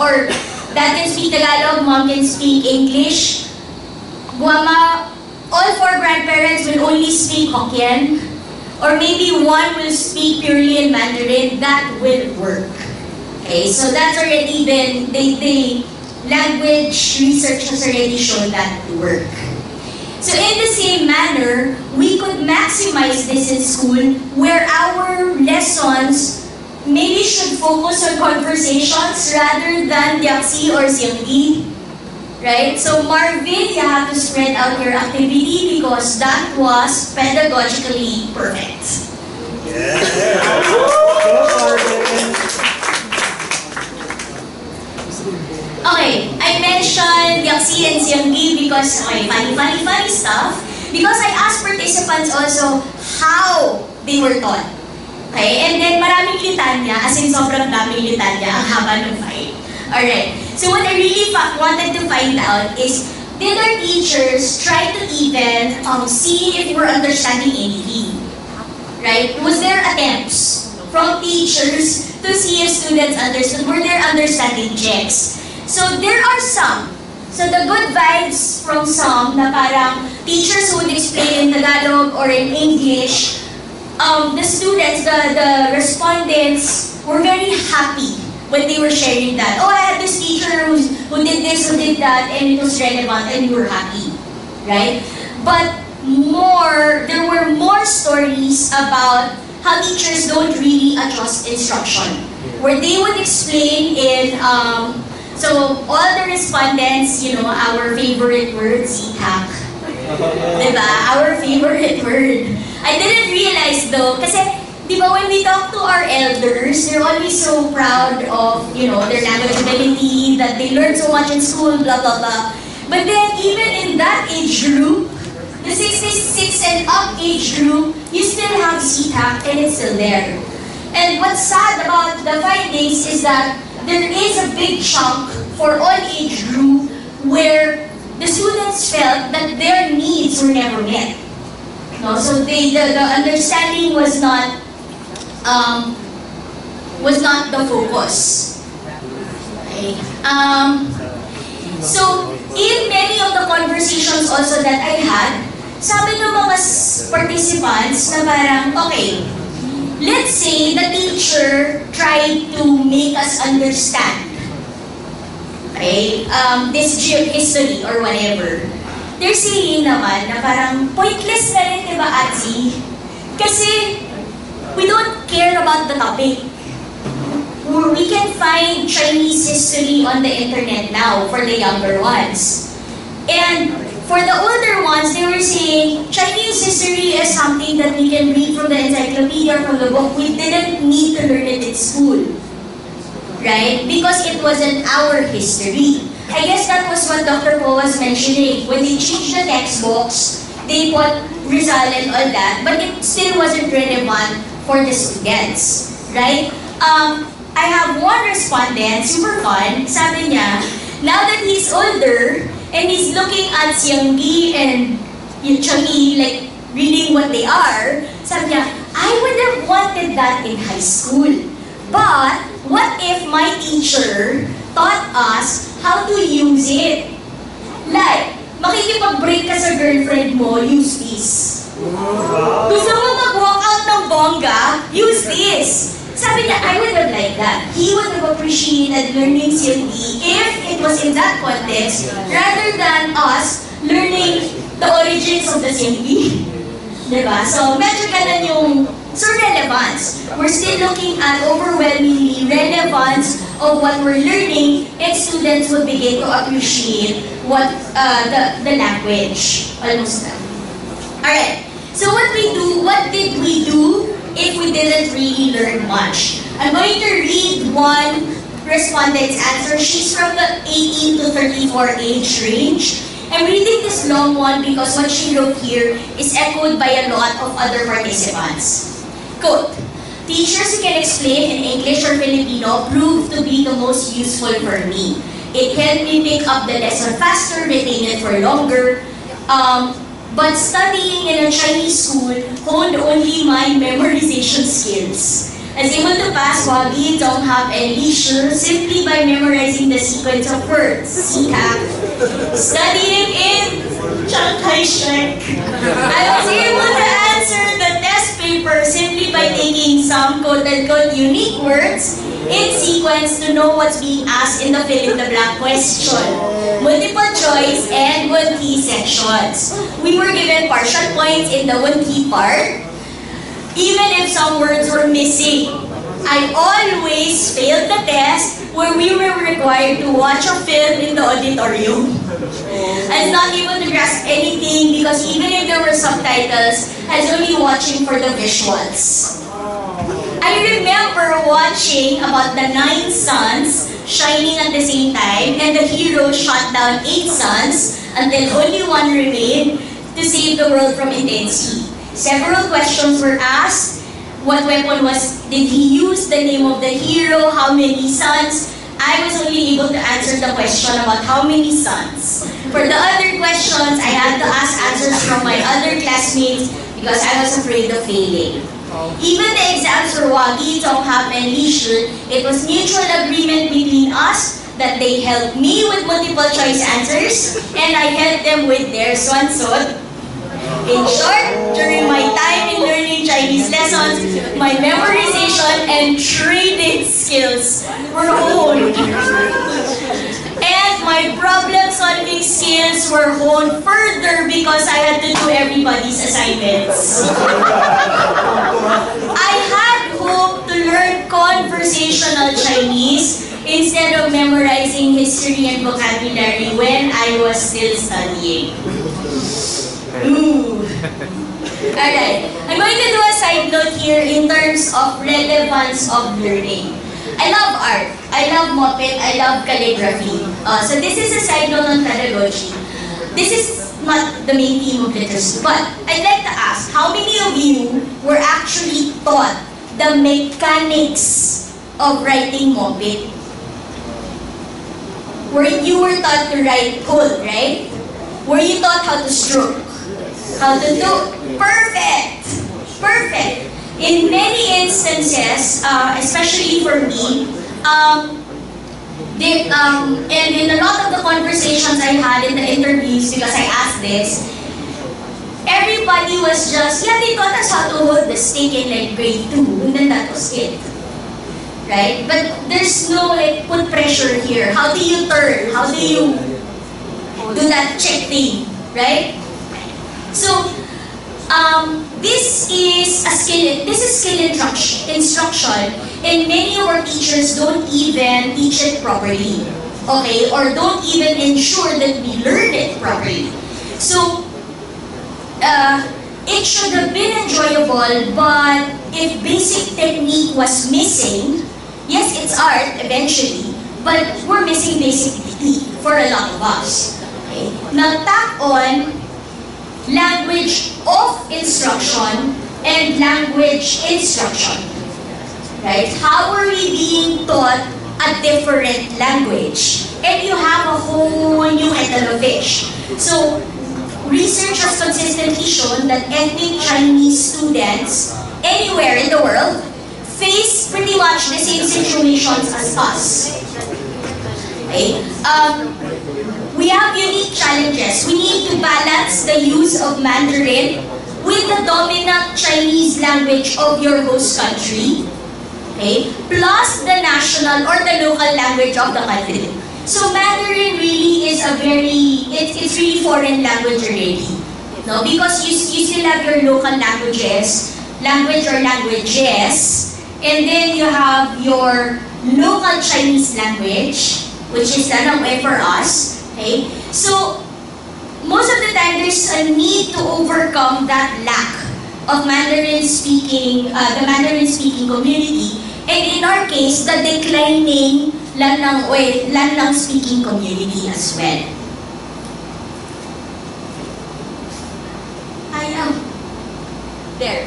can speak English. All four grandparents will only speak Hokkien. Or maybe one will speak purely in Mandarin. That will work. Okay, so that's already been, the language research has already shown that to work. So in the same manner, we could maximize this in school where our lessons maybe should focus on conversations rather than Diaksi or Sianggi. Right? So Marvin, you have to spread out your activity because that was pedagogically perfect. Yeah. Okay, I mentioned Diaksi and Sianggi because funny stuff. Because I asked participants also how they were taught. Okay, and then maraming litanya, as in sobrang daming litanya ang haba ng fight. Alright, so what I really wanted to find out is, did our teachers try to even see if we're understanding anything? Right? Was there attempts from teachers to see if students understood? Were there understanding checks? So there are some. So the good vibes from some na parang teachers who would explain in Tagalog or in English, the students, the respondents were very happy when they were sharing that. Oh, I had this teacher who did this, who did that, and it was relevant, and we were happy, right? But there were more stories about how teachers don't really adjust instruction, where they would explain in, so all the respondents, you know, our favorite word, sitak. Diba? Our favorite word. I didn't realize though, kasi diba, when we talk to our elders, they're always so proud of, you know, their language ability, that they learned so much in school, blah, blah, blah. But then, even in that age group, the 66 and up age group, you still have CTAC and it's still there. And what's sad about the findings is that there is a big chunk for all age group where the students felt that their needs were never met. No? So the understanding was not the focus. Okay. So in many of the conversations also that I had, sabi ng mga participants na parang, okay, let's say the teacher tried to make us understand, okay, this history or whatever. they're saying naman na parang pointless na rin, diba, Atzi? Kasi we don't care about the topic. We can find Chinese history on the internet now for the younger ones. And for the older ones, they were saying Chinese history is something that we can read from the encyclopedia, from the book. We didn't need to learn it in school. Right? Because it wasn't our history. I guess that was what Dr. Po was mentioning. When they changed the textbooks, they put Rizal and all that, but it still wasn't relevant for the students. Right? I have one respondent, super fun, sabi niya, now that he's older, and he's looking at Seunggi and Changyi, like, reading what they are, sabi niya, I would have wanted that in high school. But, what if my teacher taught us how to use it? Like, makikipag-break ka sa girlfriend mo, use this. Gusto mo mag-walk out ng bongga, use this. Sabi niya, I would have liked that. He would have appreciated learning Seunggi if it was in that context, rather than us learning the origins of the Seunggi. Diba? So, medyo ganun yung relevance. We're still looking at overwhelmingly relevance of what we're learning, and students will begin to appreciate what the language. Almost done. Alright. So what did we do if we didn't really learn much? I'm going to read one respondent's answer. She's from the 18 to 34 age range. I'm reading this long one because what she wrote here is echoed by a lot of other participants. Quote, teachers who can explain in English or Filipino proved to be the most useful for me. It helped me pick up the lesson faster, retain it for longer. But studying in a Chinese school honed only my memorization skills. I was able to pass Wagi, don't have any leisure, simply by memorizing the sequence of words, CCAP. Studying in Chiang Kai-shek, I was able to answer the test paper simply by taking some quote-unquote unique words in sequence to know what's being asked in the fill-in-the-blank question. Multiple choice and 1T sections. We were given partial points in the 1T part, even if some words were missing. I always failed the test where we were required to watch a film in the auditorium. I was not able to grasp anything because even if there were subtitles, I was only watching for the visuals. I remember watching about the 9 suns shining at the same time, and the hero shot down 8 suns until only one remained to save the world from intense heat. Several questions were asked. What weapon did he use? The name of the hero? How many suns? I was only able to answer the question about how many suns. For the other questions, I had to ask answers from my other classmates because I was afraid of failing. Even the exams for Wagi, Tonghap, and Leisure, it was mutual agreement between us that they helped me with multiple choice answers and I helped them with their swansod. In short, during my time in learning Chinese lessons, my memorization and trading skills were honed. And my problem-solving skills were honed further because I had to do everybody's assignments. I had hoped to learn conversational Chinese instead of memorizing history and vocabulary when I was still studying. Ooh. Alright, I'm going to do a side note here in terms of relevance of learning. I love art, I love moped, I love calligraphy. So this is a side note on pedagogy. This is not the main theme of literacy, but I'd like to ask, how many of you were actually taught the mechanics of writing moped? Where you were taught to write code, right? Were you taught how to stroke? How to do? Perfect! Perfect! In many instances, especially for me, and in a lot of the conversations I had in the interviews, because I asked this, everybody was just, yeah, they taught us how to hold the stick in like grade 2, and then that was it. Right? But there's no like put pressure here. How do you turn? How do you do that check thing? right? So, this is skill instruction, and many of our teachers don't even teach it properly, okay, or don't even ensure that we learn it properly. So, it should have been enjoyable, but if basic technique was missing, yes, it's art eventually, but we're missing basic technique for a lot of us. Okay? Now, tack on language of instruction and language instruction. Right? How are we being taught a different language? And you have a whole new kettle of fish. So, research has consistently shown that ethnic Chinese students anywhere in the world face pretty much the same situations as us. Okay? We have unique challenges. We need to balance the use of Mandarin with the dominant Chinese language of your host country, okay, plus the national or the local language of the country. So Mandarin really is it's really foreign language already. No? Because you still have your local languages, and then you have your local Chinese language, which is Lanangwe for us. Okay? So, most of the time, there's a need to overcome that lack of Mandarin-speaking, the Mandarin-speaking community, and in our case, the declining Lanang-speaking community as well. I am there.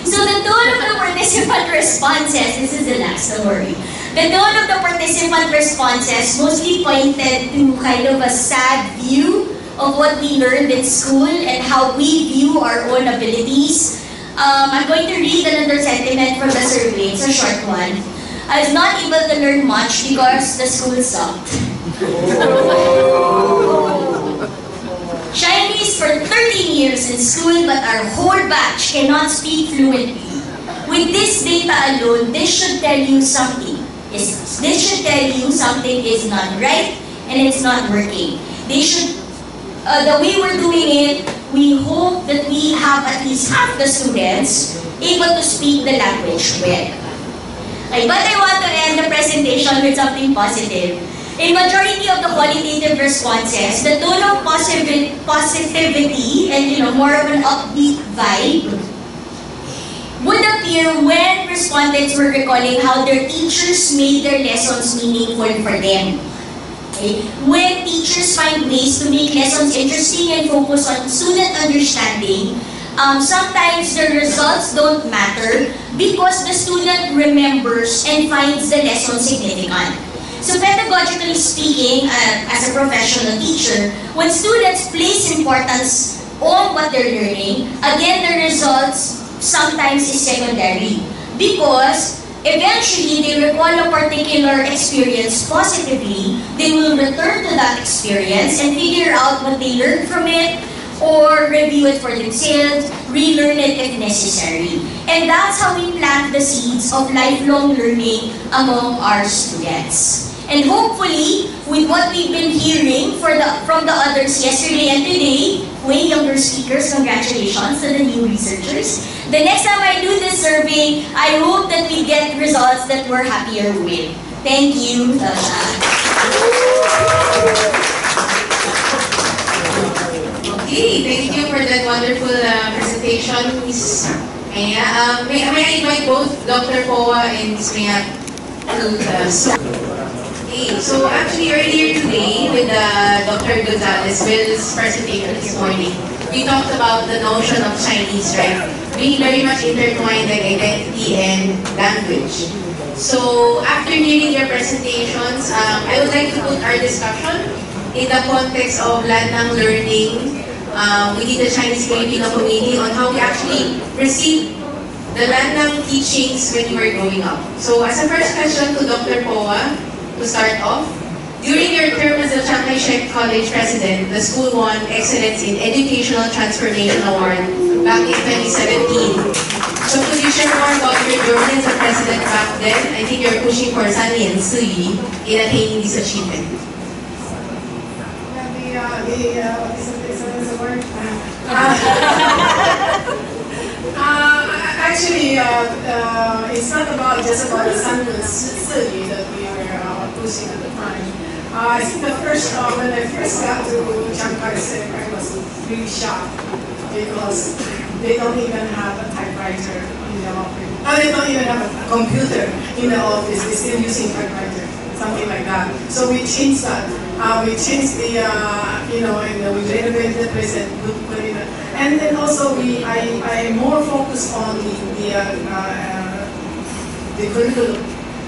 So the tone of the participant responses, this is the last, don't worry. The tone of the participant responses mostly pointed to kind of a sad view of what we learned in school and how we view our own abilities. I'm going to read another sentiment from the survey. It's a short one. I was not able to learn much because the school sucked. Chinese for 13 years in school, but our whole batch cannot speak fluently. With this data alone, this should tell you something. This should tell you something is not right and it's not working. They should, the way we're doing it, we hope that we have at least half the students able to speak the language well. Okay, but I want to end the presentation with something positive. In majority of the qualitative responses, the tone of positivity and more of an upbeat vibe would appear when respondents were recalling how their teachers made their lessons meaningful for them. Okay? When teachers find ways to make lessons interesting and focus on student understanding, sometimes the results don't matter because the student remembers and finds the lesson significant. So pedagogically speaking, as a professional teacher, when students place importance on what they're learning, again, the results sometimes is secondary because eventually they recall a particular experience positively, they will return to that experience and figure out what they learned from it or review it for themselves, relearn it if necessary. And that's how we plant the seeds of lifelong learning among our students. And hopefully, with what we've been hearing from the others yesterday and today, way younger speakers, congratulations to the new researchers. The next time I do this survey, I hope that we get results that we're happier with. Thank you, Tasha. Okay, thank you for that wonderful presentation, Ms. Maya. May I invite both Dr. Poa and Ms. Maya to Okay, so actually earlier today with Dr. Gonzalez-Will's presentation this morning, we talked about the notion of Chinese, right? Being very much intertwined like identity and language. So after hearing your presentations, I would like to put our discussion in the context of Lanang learning within the Chinese Filipino community on how we actually receive the Lanang teachings when we were growing up. So as a first question to Dr. Poa, to start off, during your term as the Chiang Kai-shek College President, the school won Excellence in Educational Transformation Award back in 2017. So could you share more about your journey as a president back then? I think you're pushing for Sunny and Sui in attaining this achievement. The What's the word? Actually, it's not just about the Sanwen Sili that we are pushing at the time. I think when I first got to Chiang Kai-shek, I was really shocked because they don't even have a typewriter in the office. They don't even have a computer in the office. They're still using typewriter, something like that. So we changed that. We changed the, and we renovated the place and put it. And then also I am more focused on the curriculum.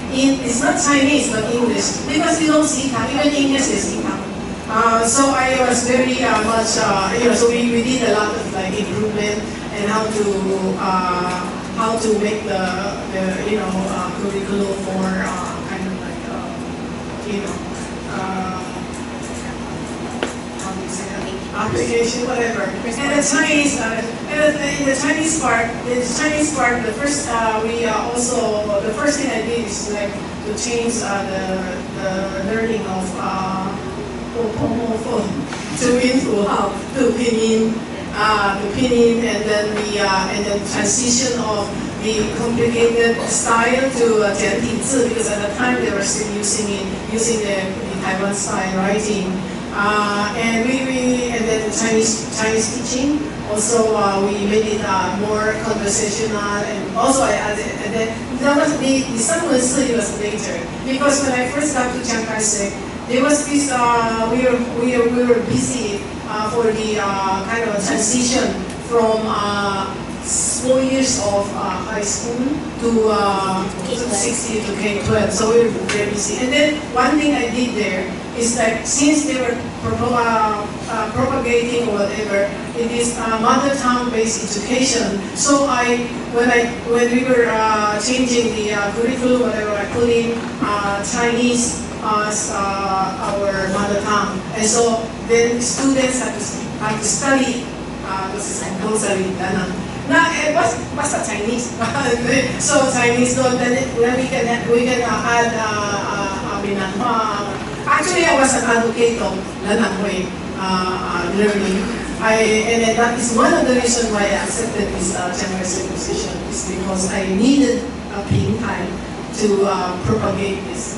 It's not Chinese but English because we don't see even English is income. So I was very much, so we did a lot of like improvement and how to make the curriculum more kind of like how do you say that? Application, whatever. And the Chinese, in the Chinese part, the first the first thing I did is like to change the learning of to pinyin, and then transition of the complicated style to Jiantizi, because at the time they were still using the Taiwan style writing. And then the Chinese teaching. Also, we made it more conversational, and also and then the Sanwen Sili was later, because when I first got to Chiang Kai-shek, there was this we were busy for the kind of a transition from 4 years of high school to 60 to K-12, so we were very busy. And then one thing I did there is like, since they were propagating or whatever, it is mother tongue based education. So when we were changing the curriculum, whatever, I put in Chinese as our mother tongue, and so then students have to study this is compulsory. Basta Chinese. So Chinese, then we can add Binanghua. Actually, I was an advocate of Lananghui learning. And that is one of the reasons why I accepted this Chiang Kai-shek position, is because I needed a Ping time to propagate this.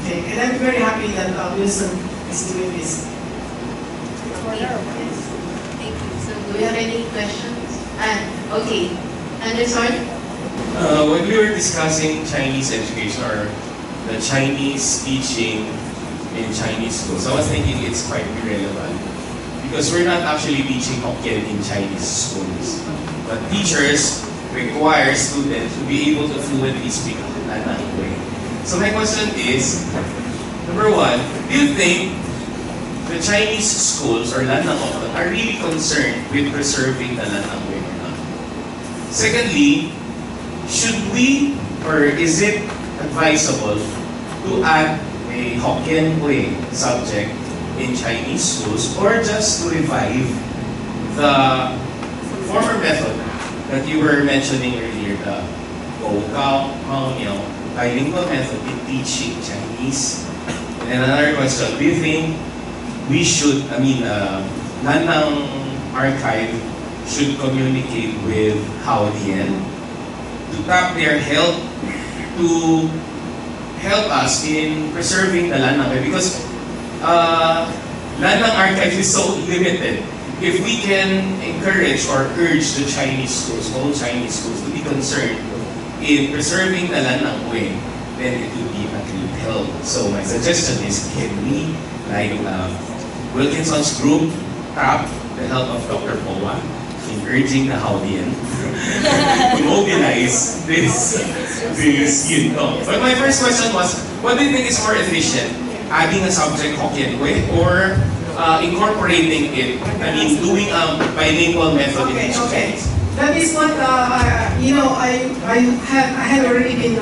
Okay, and I'm very happy that Wilson is doing this. Thank you. So, do we have any questions? Okay, Anderson? When we were discussing Chinese education or the Chinese teaching in Chinese schools, I was thinking it's quite irrelevant because we're not actually teaching Hokkien in Chinese schools. But teachers require students to be able to fluently speak Lananghui. So my question is, number one, do you think the Chinese schools or Lananghui are really concerned with preserving the Lananghui or not? Secondly, should we, or is it advisable to add a Hokkien subject in Chinese schools, or just to revive the former method that you were mentioning earlier, the Gao Mao Miao bilingual method in teaching Chinese? And another question, do you think we should, Lanang Archive should communicate with Haodian to tap their help to help us in preserving the Lanang, because Lanang Archive is so limited. If we can encourage or urge the Chinese schools, all Chinese schools, to be concerned in preserving the Lanang way, then it would be a great help. So my suggestion is, can we, like Wilkinson's group, tap the help of Dr. Powa in urging the Haodian to mobilize this. But my first question was, what do you think is more efficient? Adding a subject Hokkien way or incorporating it? Doing a bilingual method in Chinese. That is what I had already been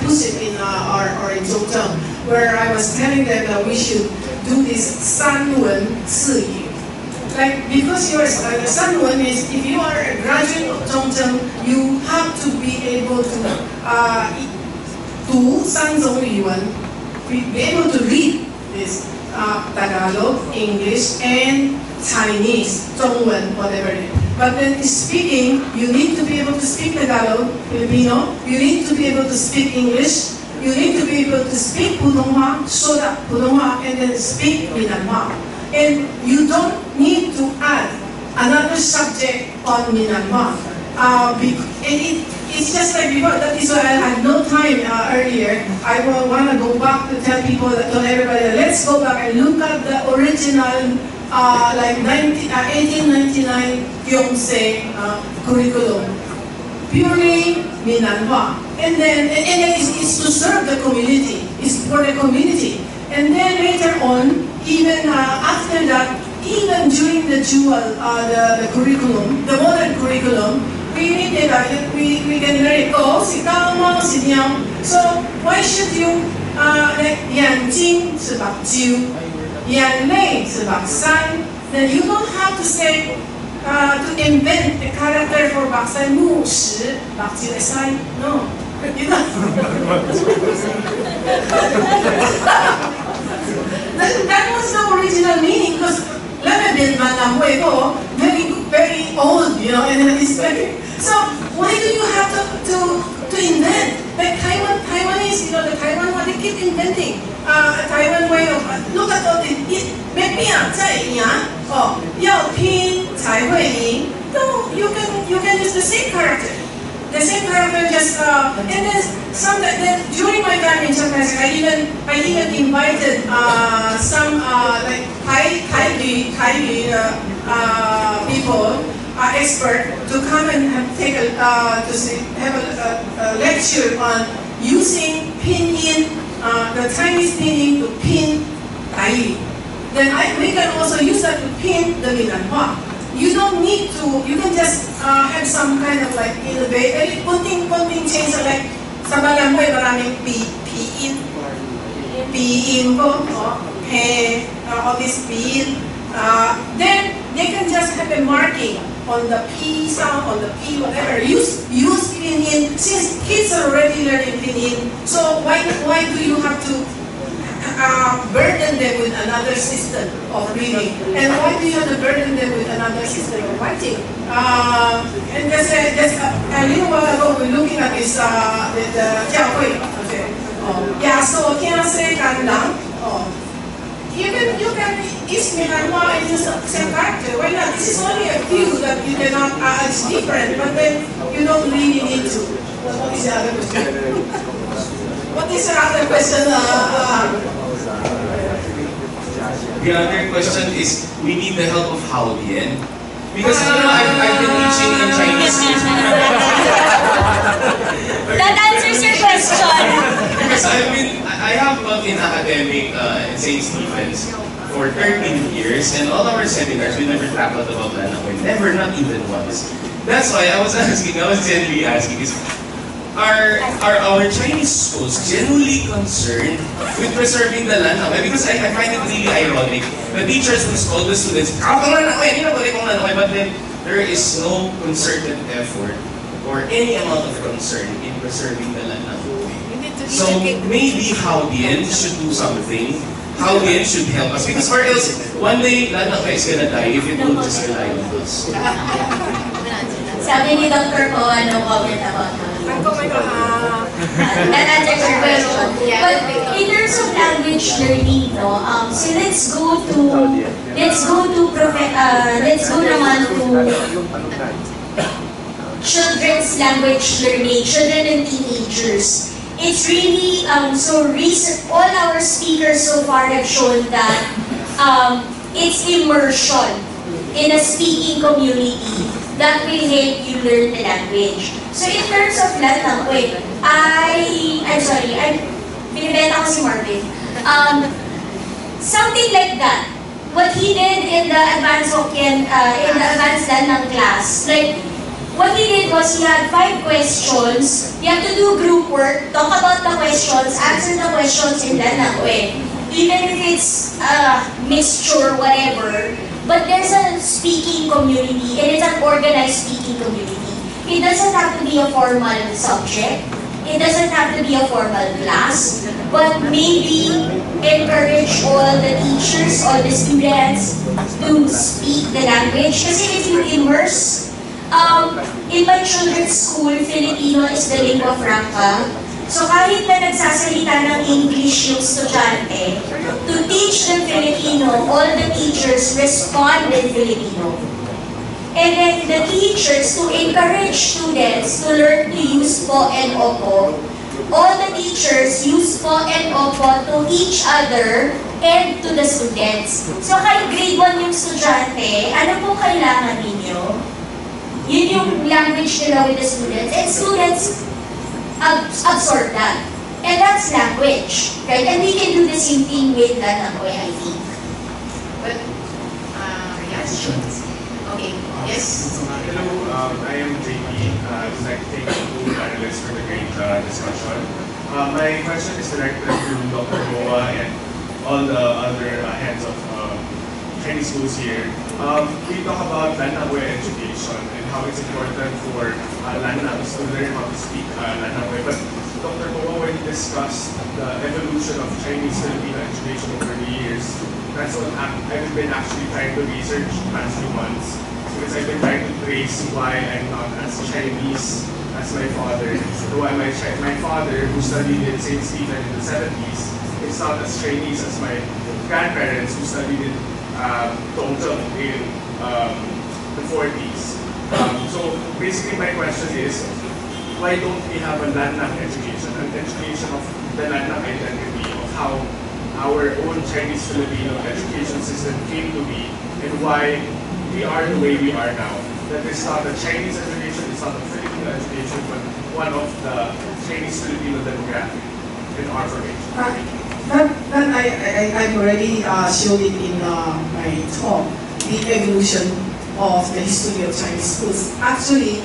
pushed it in in Zhongzheng, where I was telling them that we should do this Sanwen Siyi. Like, because your Sanwen is, if you are a graduate of Zhongzheng, you have to be able to do Sanzhongyuan, be able to read this Tagalog, English, and Chinese, 中文, whatever it is. But then speaking, you need to be able to speak Tagalog, Filipino. You need to be able to speak English. You need to be able to speak Putonghua, Soda, Putonghua, and then speak Minanhua. And you don't need to add another subject on Minanhua. It's just like before, that is why I had no time earlier. I want to go back to tell people, tell everybody, let's go back and look at the original, 1899 Gyeongsang curriculum. Purely Minanhua. And then it's to serve the community. It's for the community. And then later on, even after that, even during the dual, the curriculum, the modern curriculum, we can learn it. Oh, si Cao Mo, si Niao. So why should you like 眼睛是目睭，眼泪是目山? Then you don't have to say to invent a character for 目山目实，目睭的山. No, you don't. That was the original meaning because very old, you know, and it's very. So why do you have to invent? Like Taiwanese, you know, the Taiwan one, they keep inventing a Taiwan way of look at all this. Maybe No, you can use the same character. The same character just and then sometimes during my time in Japan, I even invited some like Thai people, expert, to come and have a lecture on using pinyin, the Chinese pinyin to pin Thai. Then we can also use that to pin the Minanhua. You don't need to, you can just have some kind of like innovate, kunting change like sa Malamboy maraming piin ko, all this piin. Then they can just have a marking on the P sound, on the P whatever. Use pinyin since kids are already learning pinyin. So why do you have to burden them with another system of reading? And why do you have to burden them with another system of writing? And just a little while ago, we're looking at this, the Jiahui. Okay. So can I say Gandang? You can use Minanhua and use the same character. Why not? This is only a few that you cannot, it's different, but then you don't really need to. What is the other question? What is the other question? The other question is, we need the help of Haodian. Because I've been teaching in Chinese. That answers your question. Because I have taught in academic in St. Stephen's for 13 years, and all our seminars, we never tackled about Lanaway. Never, not even once. That's why I was genuinely asking, is are our Chinese schools genuinely concerned with preserving the Lanaway? Because I find it really ironic. The teachers will scold the students, but then there is no concerted effort or any amount of concern in preserving the Lanaway. So maybe Haodian should do something. Haodian should help us, because or else one day Lanaway is gonna die if it will just rely on us. Sabi ni Dr. Ko, no comment about that. That answers your question. But in terms of language learning, no, so let's go naman to children's language learning, children and teenagers. It's really so recent. All our speakers so far have shown that it's immersion in a speaking community that will help you learn the language. So in terms of Lanaway, binibenta ko si Marvin. Something like that. What he did in the advanced Hokkien, in the advanced Lanang class, like, what he did was he had 5 questions. You have to do group work, talk about the questions, answer the questions in Lanaway. Even if it's mixture, whatever. But there's a speaking community, and it's an organized speaking community. It doesn't have to be a formal subject. It doesn't have to be a formal class, but maybe encourage all the teachers, all the students to speak the language. Kasi if you immerse, in my children's school, Filipino is the lingua franca. So kahit na nagsasalita ng English yung estudyante, to teach them Filipino, all the teachers respond in Filipino. And then the teachers, to encourage students to learn to use po and opo, all the teachers use po and opo to each other and to the students. So kahit grade 1 yung estudyante, ano po kailangan ninyo? Yun yung language nila with the students. And students absorb that. And that's language, right? And we can do the same thing with Lanangwe, I think. But, yes. Okay, yes. Hello, I am JP. I would like to thank you two panelists for the great discussion. My question is directed to Dr. Moa and all the other heads of Chinese schools here. We talk about Lanangwe education and how it's important for Lanangs to learn how to speak Lanangwe. But Dr. Moa, when you discussed the evolution of Chinese-Filipino education over the years, that's what I've been actually trying to research the past few months. Because I've been trying to trace why I'm not as Chinese as my father. So why my father, who studied in St. Stephen in the 70s, is not as Chinese as my grandparents who studied in Dongzheng in the 40s. So basically my question is, why don't we have a Lanang education, an education of the Lanang identity, of how our own Chinese-Filipino education system came to be, and why we are the way we are now. That it's not a Chinese education, it's not a Filipino education, but one of the Chinese-Filipino demographic in our formation. That I've already showed it in my talk, the evolution of the history of Chinese schools. Actually,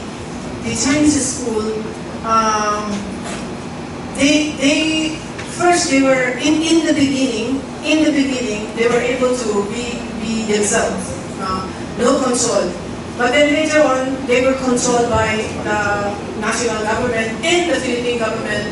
the Chinese school, they were in the beginning, they were able to be themselves, no control. But then later on, they were controlled by the national government and the Philippine government,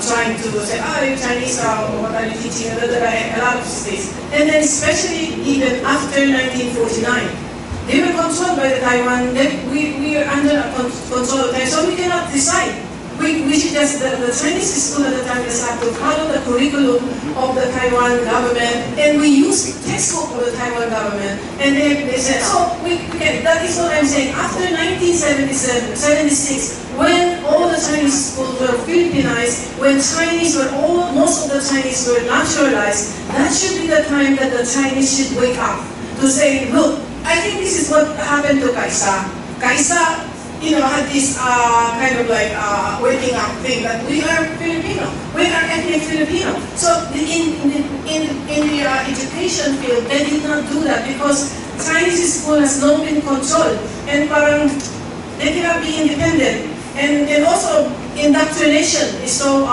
trying to say, you Chinese, what are you teaching? A lot of things. And then especially even after 1949, they were controlled by the Taiwan. We are under control of Taiwan, so we cannot decide. We should just, the Chinese school at the time just have to follow the curriculum of the Taiwan government, and we use textbook of the Taiwan government, and they said, so we can, that is what I'm saying. After 1976, when all the Chinese schools were Filipinized, when most of the Chinese were naturalized, that should be the time that the Chinese should wake up to say, look, I think this is what happened to Kaisa. Kaisa, had this kind of like waking up thing that we are Filipino, we are ethnic Filipino. So in the education field, they did not do that because Chinese school has not been controlled, and parang they cannot be independent, and also indoctrination is so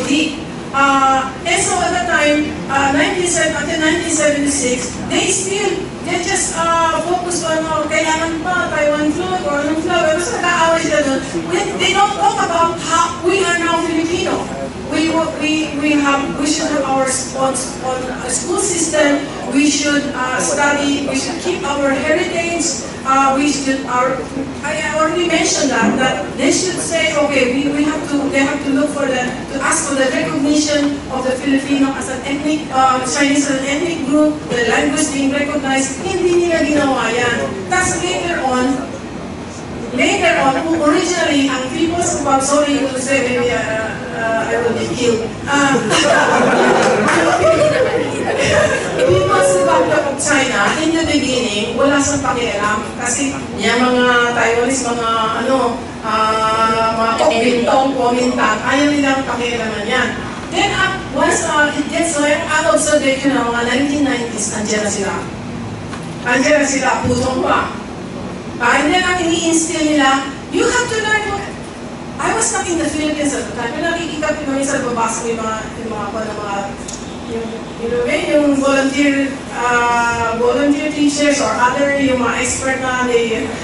deep. And so at that time, until 1976, they just focused on kailangan pa Taiwan flag or anong flag. Basta nag-aaway sila doon. They don't talk about how we are now Filipino. We should have our school system. We should study. We should keep our heritage. I already mentioned that they should say, okay, they have to look for to ask for the recognition of the Filipino as an ethnic, Chinese as an ethnic group, the language being recognized. Hindi nila ginawa yan. Tapos later on, originally, ang People's Republic, sorry to say, maybe I will be killed. People's Republic of China, in the beginning, wala siyang pakialam. Kasi yung mga Taiwanese, mga Kuomintang, ayaw nilang pakialaman yan. Then, once it gets out of observation ng mga 1990s, andyan na sila, putong pa. And then, ang ini-instill nila, you have to learn what... I was not in the Philippines at the time. Yung nakikita ko yung isa, babasa ko yung volunteer teachers or other, yung mga expert na,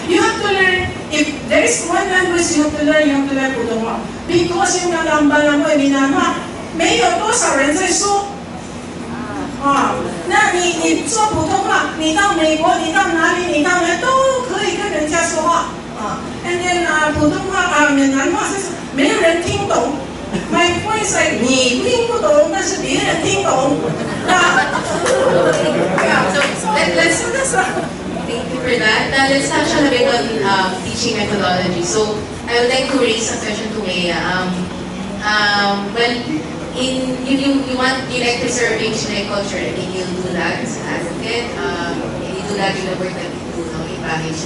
you have to learn if there is one language you have to learn Putonghua. Because yung nalambala mo, minama, may有多少人在说？那你说普通话，你到美国，你到哪里，你到哪都可以跟人家说话And then 普通话闽南话是没有人听懂。My point is like 你听不懂，但是别人听懂。Yeah, so let's thank you for that. Now let's touch on a bit on teaching methodology. So I would like to raise a question to Maya. Well, you like preserve Asian culture. I think you do that as an advocate. And you do that in the work that you do in Bahage.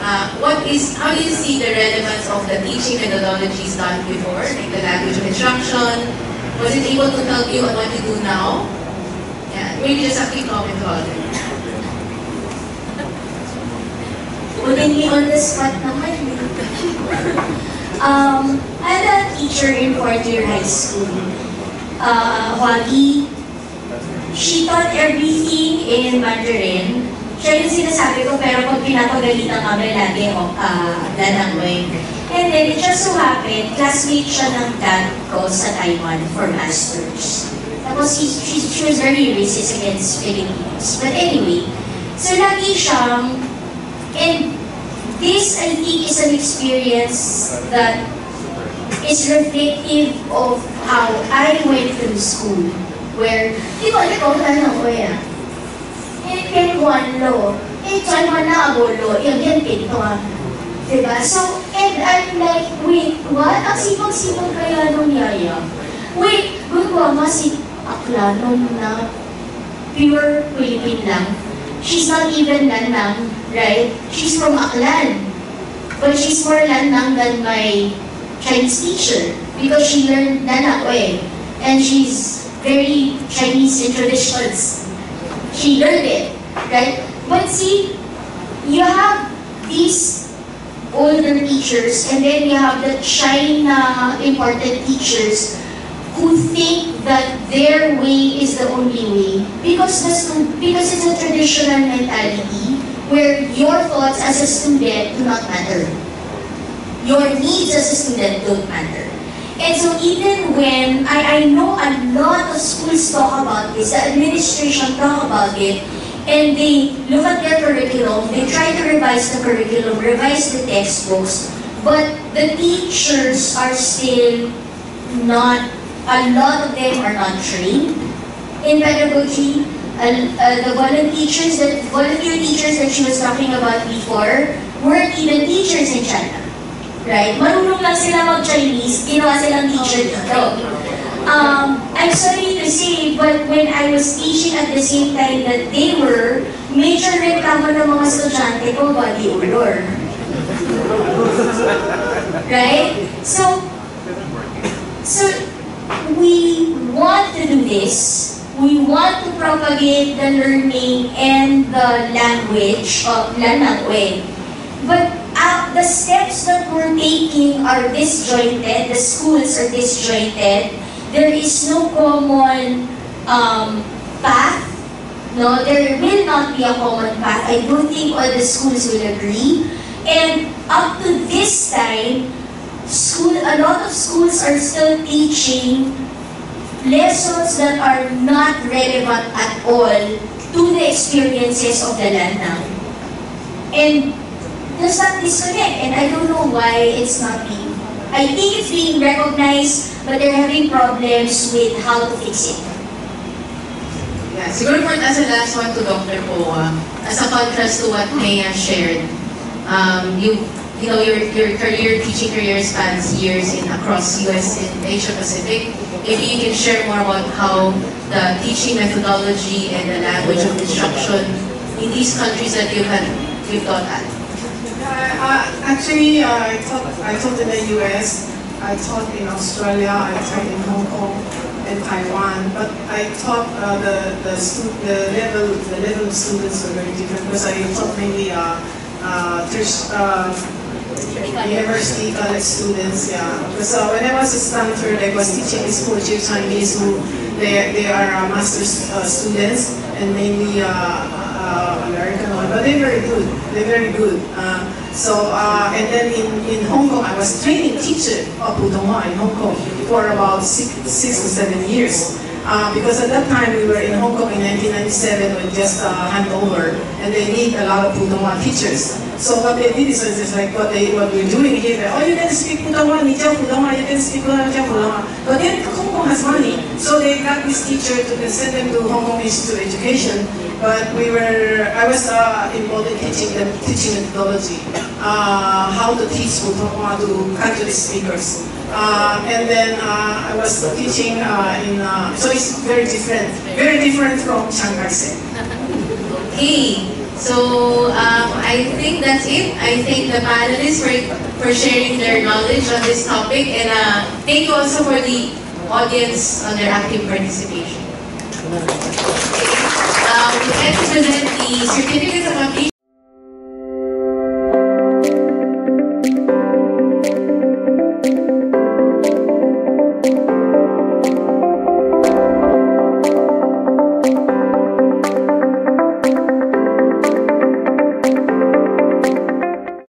How do you see the relevance of the teaching methodologies done before, like the language of instruction? Was it able to help you on what you do now? Yeah, maybe just a quick comment about it. Putting me on the spot naman. I'm a teacher in 4th year high school. Huagi, she taught everything in Mandarin. Siya yung sinasabi ko, pero pag pinapagalitan kami lagi, lanangway. And then it just so happened, classmate siya ng dad ko sa Taiwan for masters. Tapos she was very racist against Filipinos. But anyway, so lagi siyang, and this I think is an experience that is reflective of how I went through school. Where, di ba, ikaw lanangway Ken Juanlo, Taiwan na abolo, yan pinto Diba? So, and I'm like, wait, what? Ang sipag-sipag kaya nung yaya. Wait, gumama si Akla nun na pure Philippine lang. She's not even Lanang, right? She's from Aklan. But she's more Lanang than my Chinese teacher because she learned Nanakwe. And she's very Chinese in traditions. She learned it, right? But see, you have these older teachers and then you have the China imported teachers who think that their way is the only way because it's a traditional mentality where your thoughts as a student do not matter. Your needs as a student don't matter. And so even when, I know a lot of schools talk about this, the administration talk about it, and they look at their curriculum, they try to revise the curriculum, revise the textbooks, but the teachers are still not, a lot of them are not trained in pedagogy. The volunteer teachers that she was talking about before weren't even teachers in China. Right? Marunong lang sila mag-Chinese, ginawa silang teacher dito. I'm sorry to say, but when I was teaching at the same time that they were, major reklamo ng mga estudyante ko, body odor. Right? So we want to do this. We want to propagate the learning and the language of Lanangwe. But the steps that we're taking are disjointed, the schools are disjointed, there is no common path, no, there will not be a common path. I don't think all the schools will agree. And up to this time, a lot of schools are still teaching lessons that are not relevant at all to the experiences of the Lanang. And there's that disconnect, and I don't know why it's not being. I think it's being recognized, but they're having problems with how to fix it. Yeah, siguro for as a last one to Dr. Poa, as a contrast to what Maya shared, you know your teaching career spans years across US and Asia Pacific. Maybe you can share more about how the teaching methodology and the language of instruction in these countries that you've taught at. Actually, I taught in the US, I taught in Australia, I taught in Hong Kong and Taiwan. But I taught the level of students were very different because I taught mainly university college students. Yeah, because when I was at Stanford, I was teaching these fourth-year Chinese who they are master's students and mainly American one, but they're very good. They're very good. So, and then in Hong Kong, I was training teacher of Putonghua in Hong Kong for about six to 7 years. Because at that time, we were in Hong Kong in 1997 with just handover, and they need a lot of Putonghua teachers. So what they did is just like what we're doing here. Oh, you can speak Putonghua, you can speak Putonghua. But then Hong Kong has money, so they got this teacher to send them to Hong Kong Institute of Education. But I was involved in teaching methodology, how to teach Putonghua to country speakers. And then I was teaching so it's very different from Chiang Kai-shek. Okay, so I think that's it. I thank the panelists for sharing their knowledge on this topic, and thank you also for the audience on their active participation. Okay. We'd like to present the certificates of completion.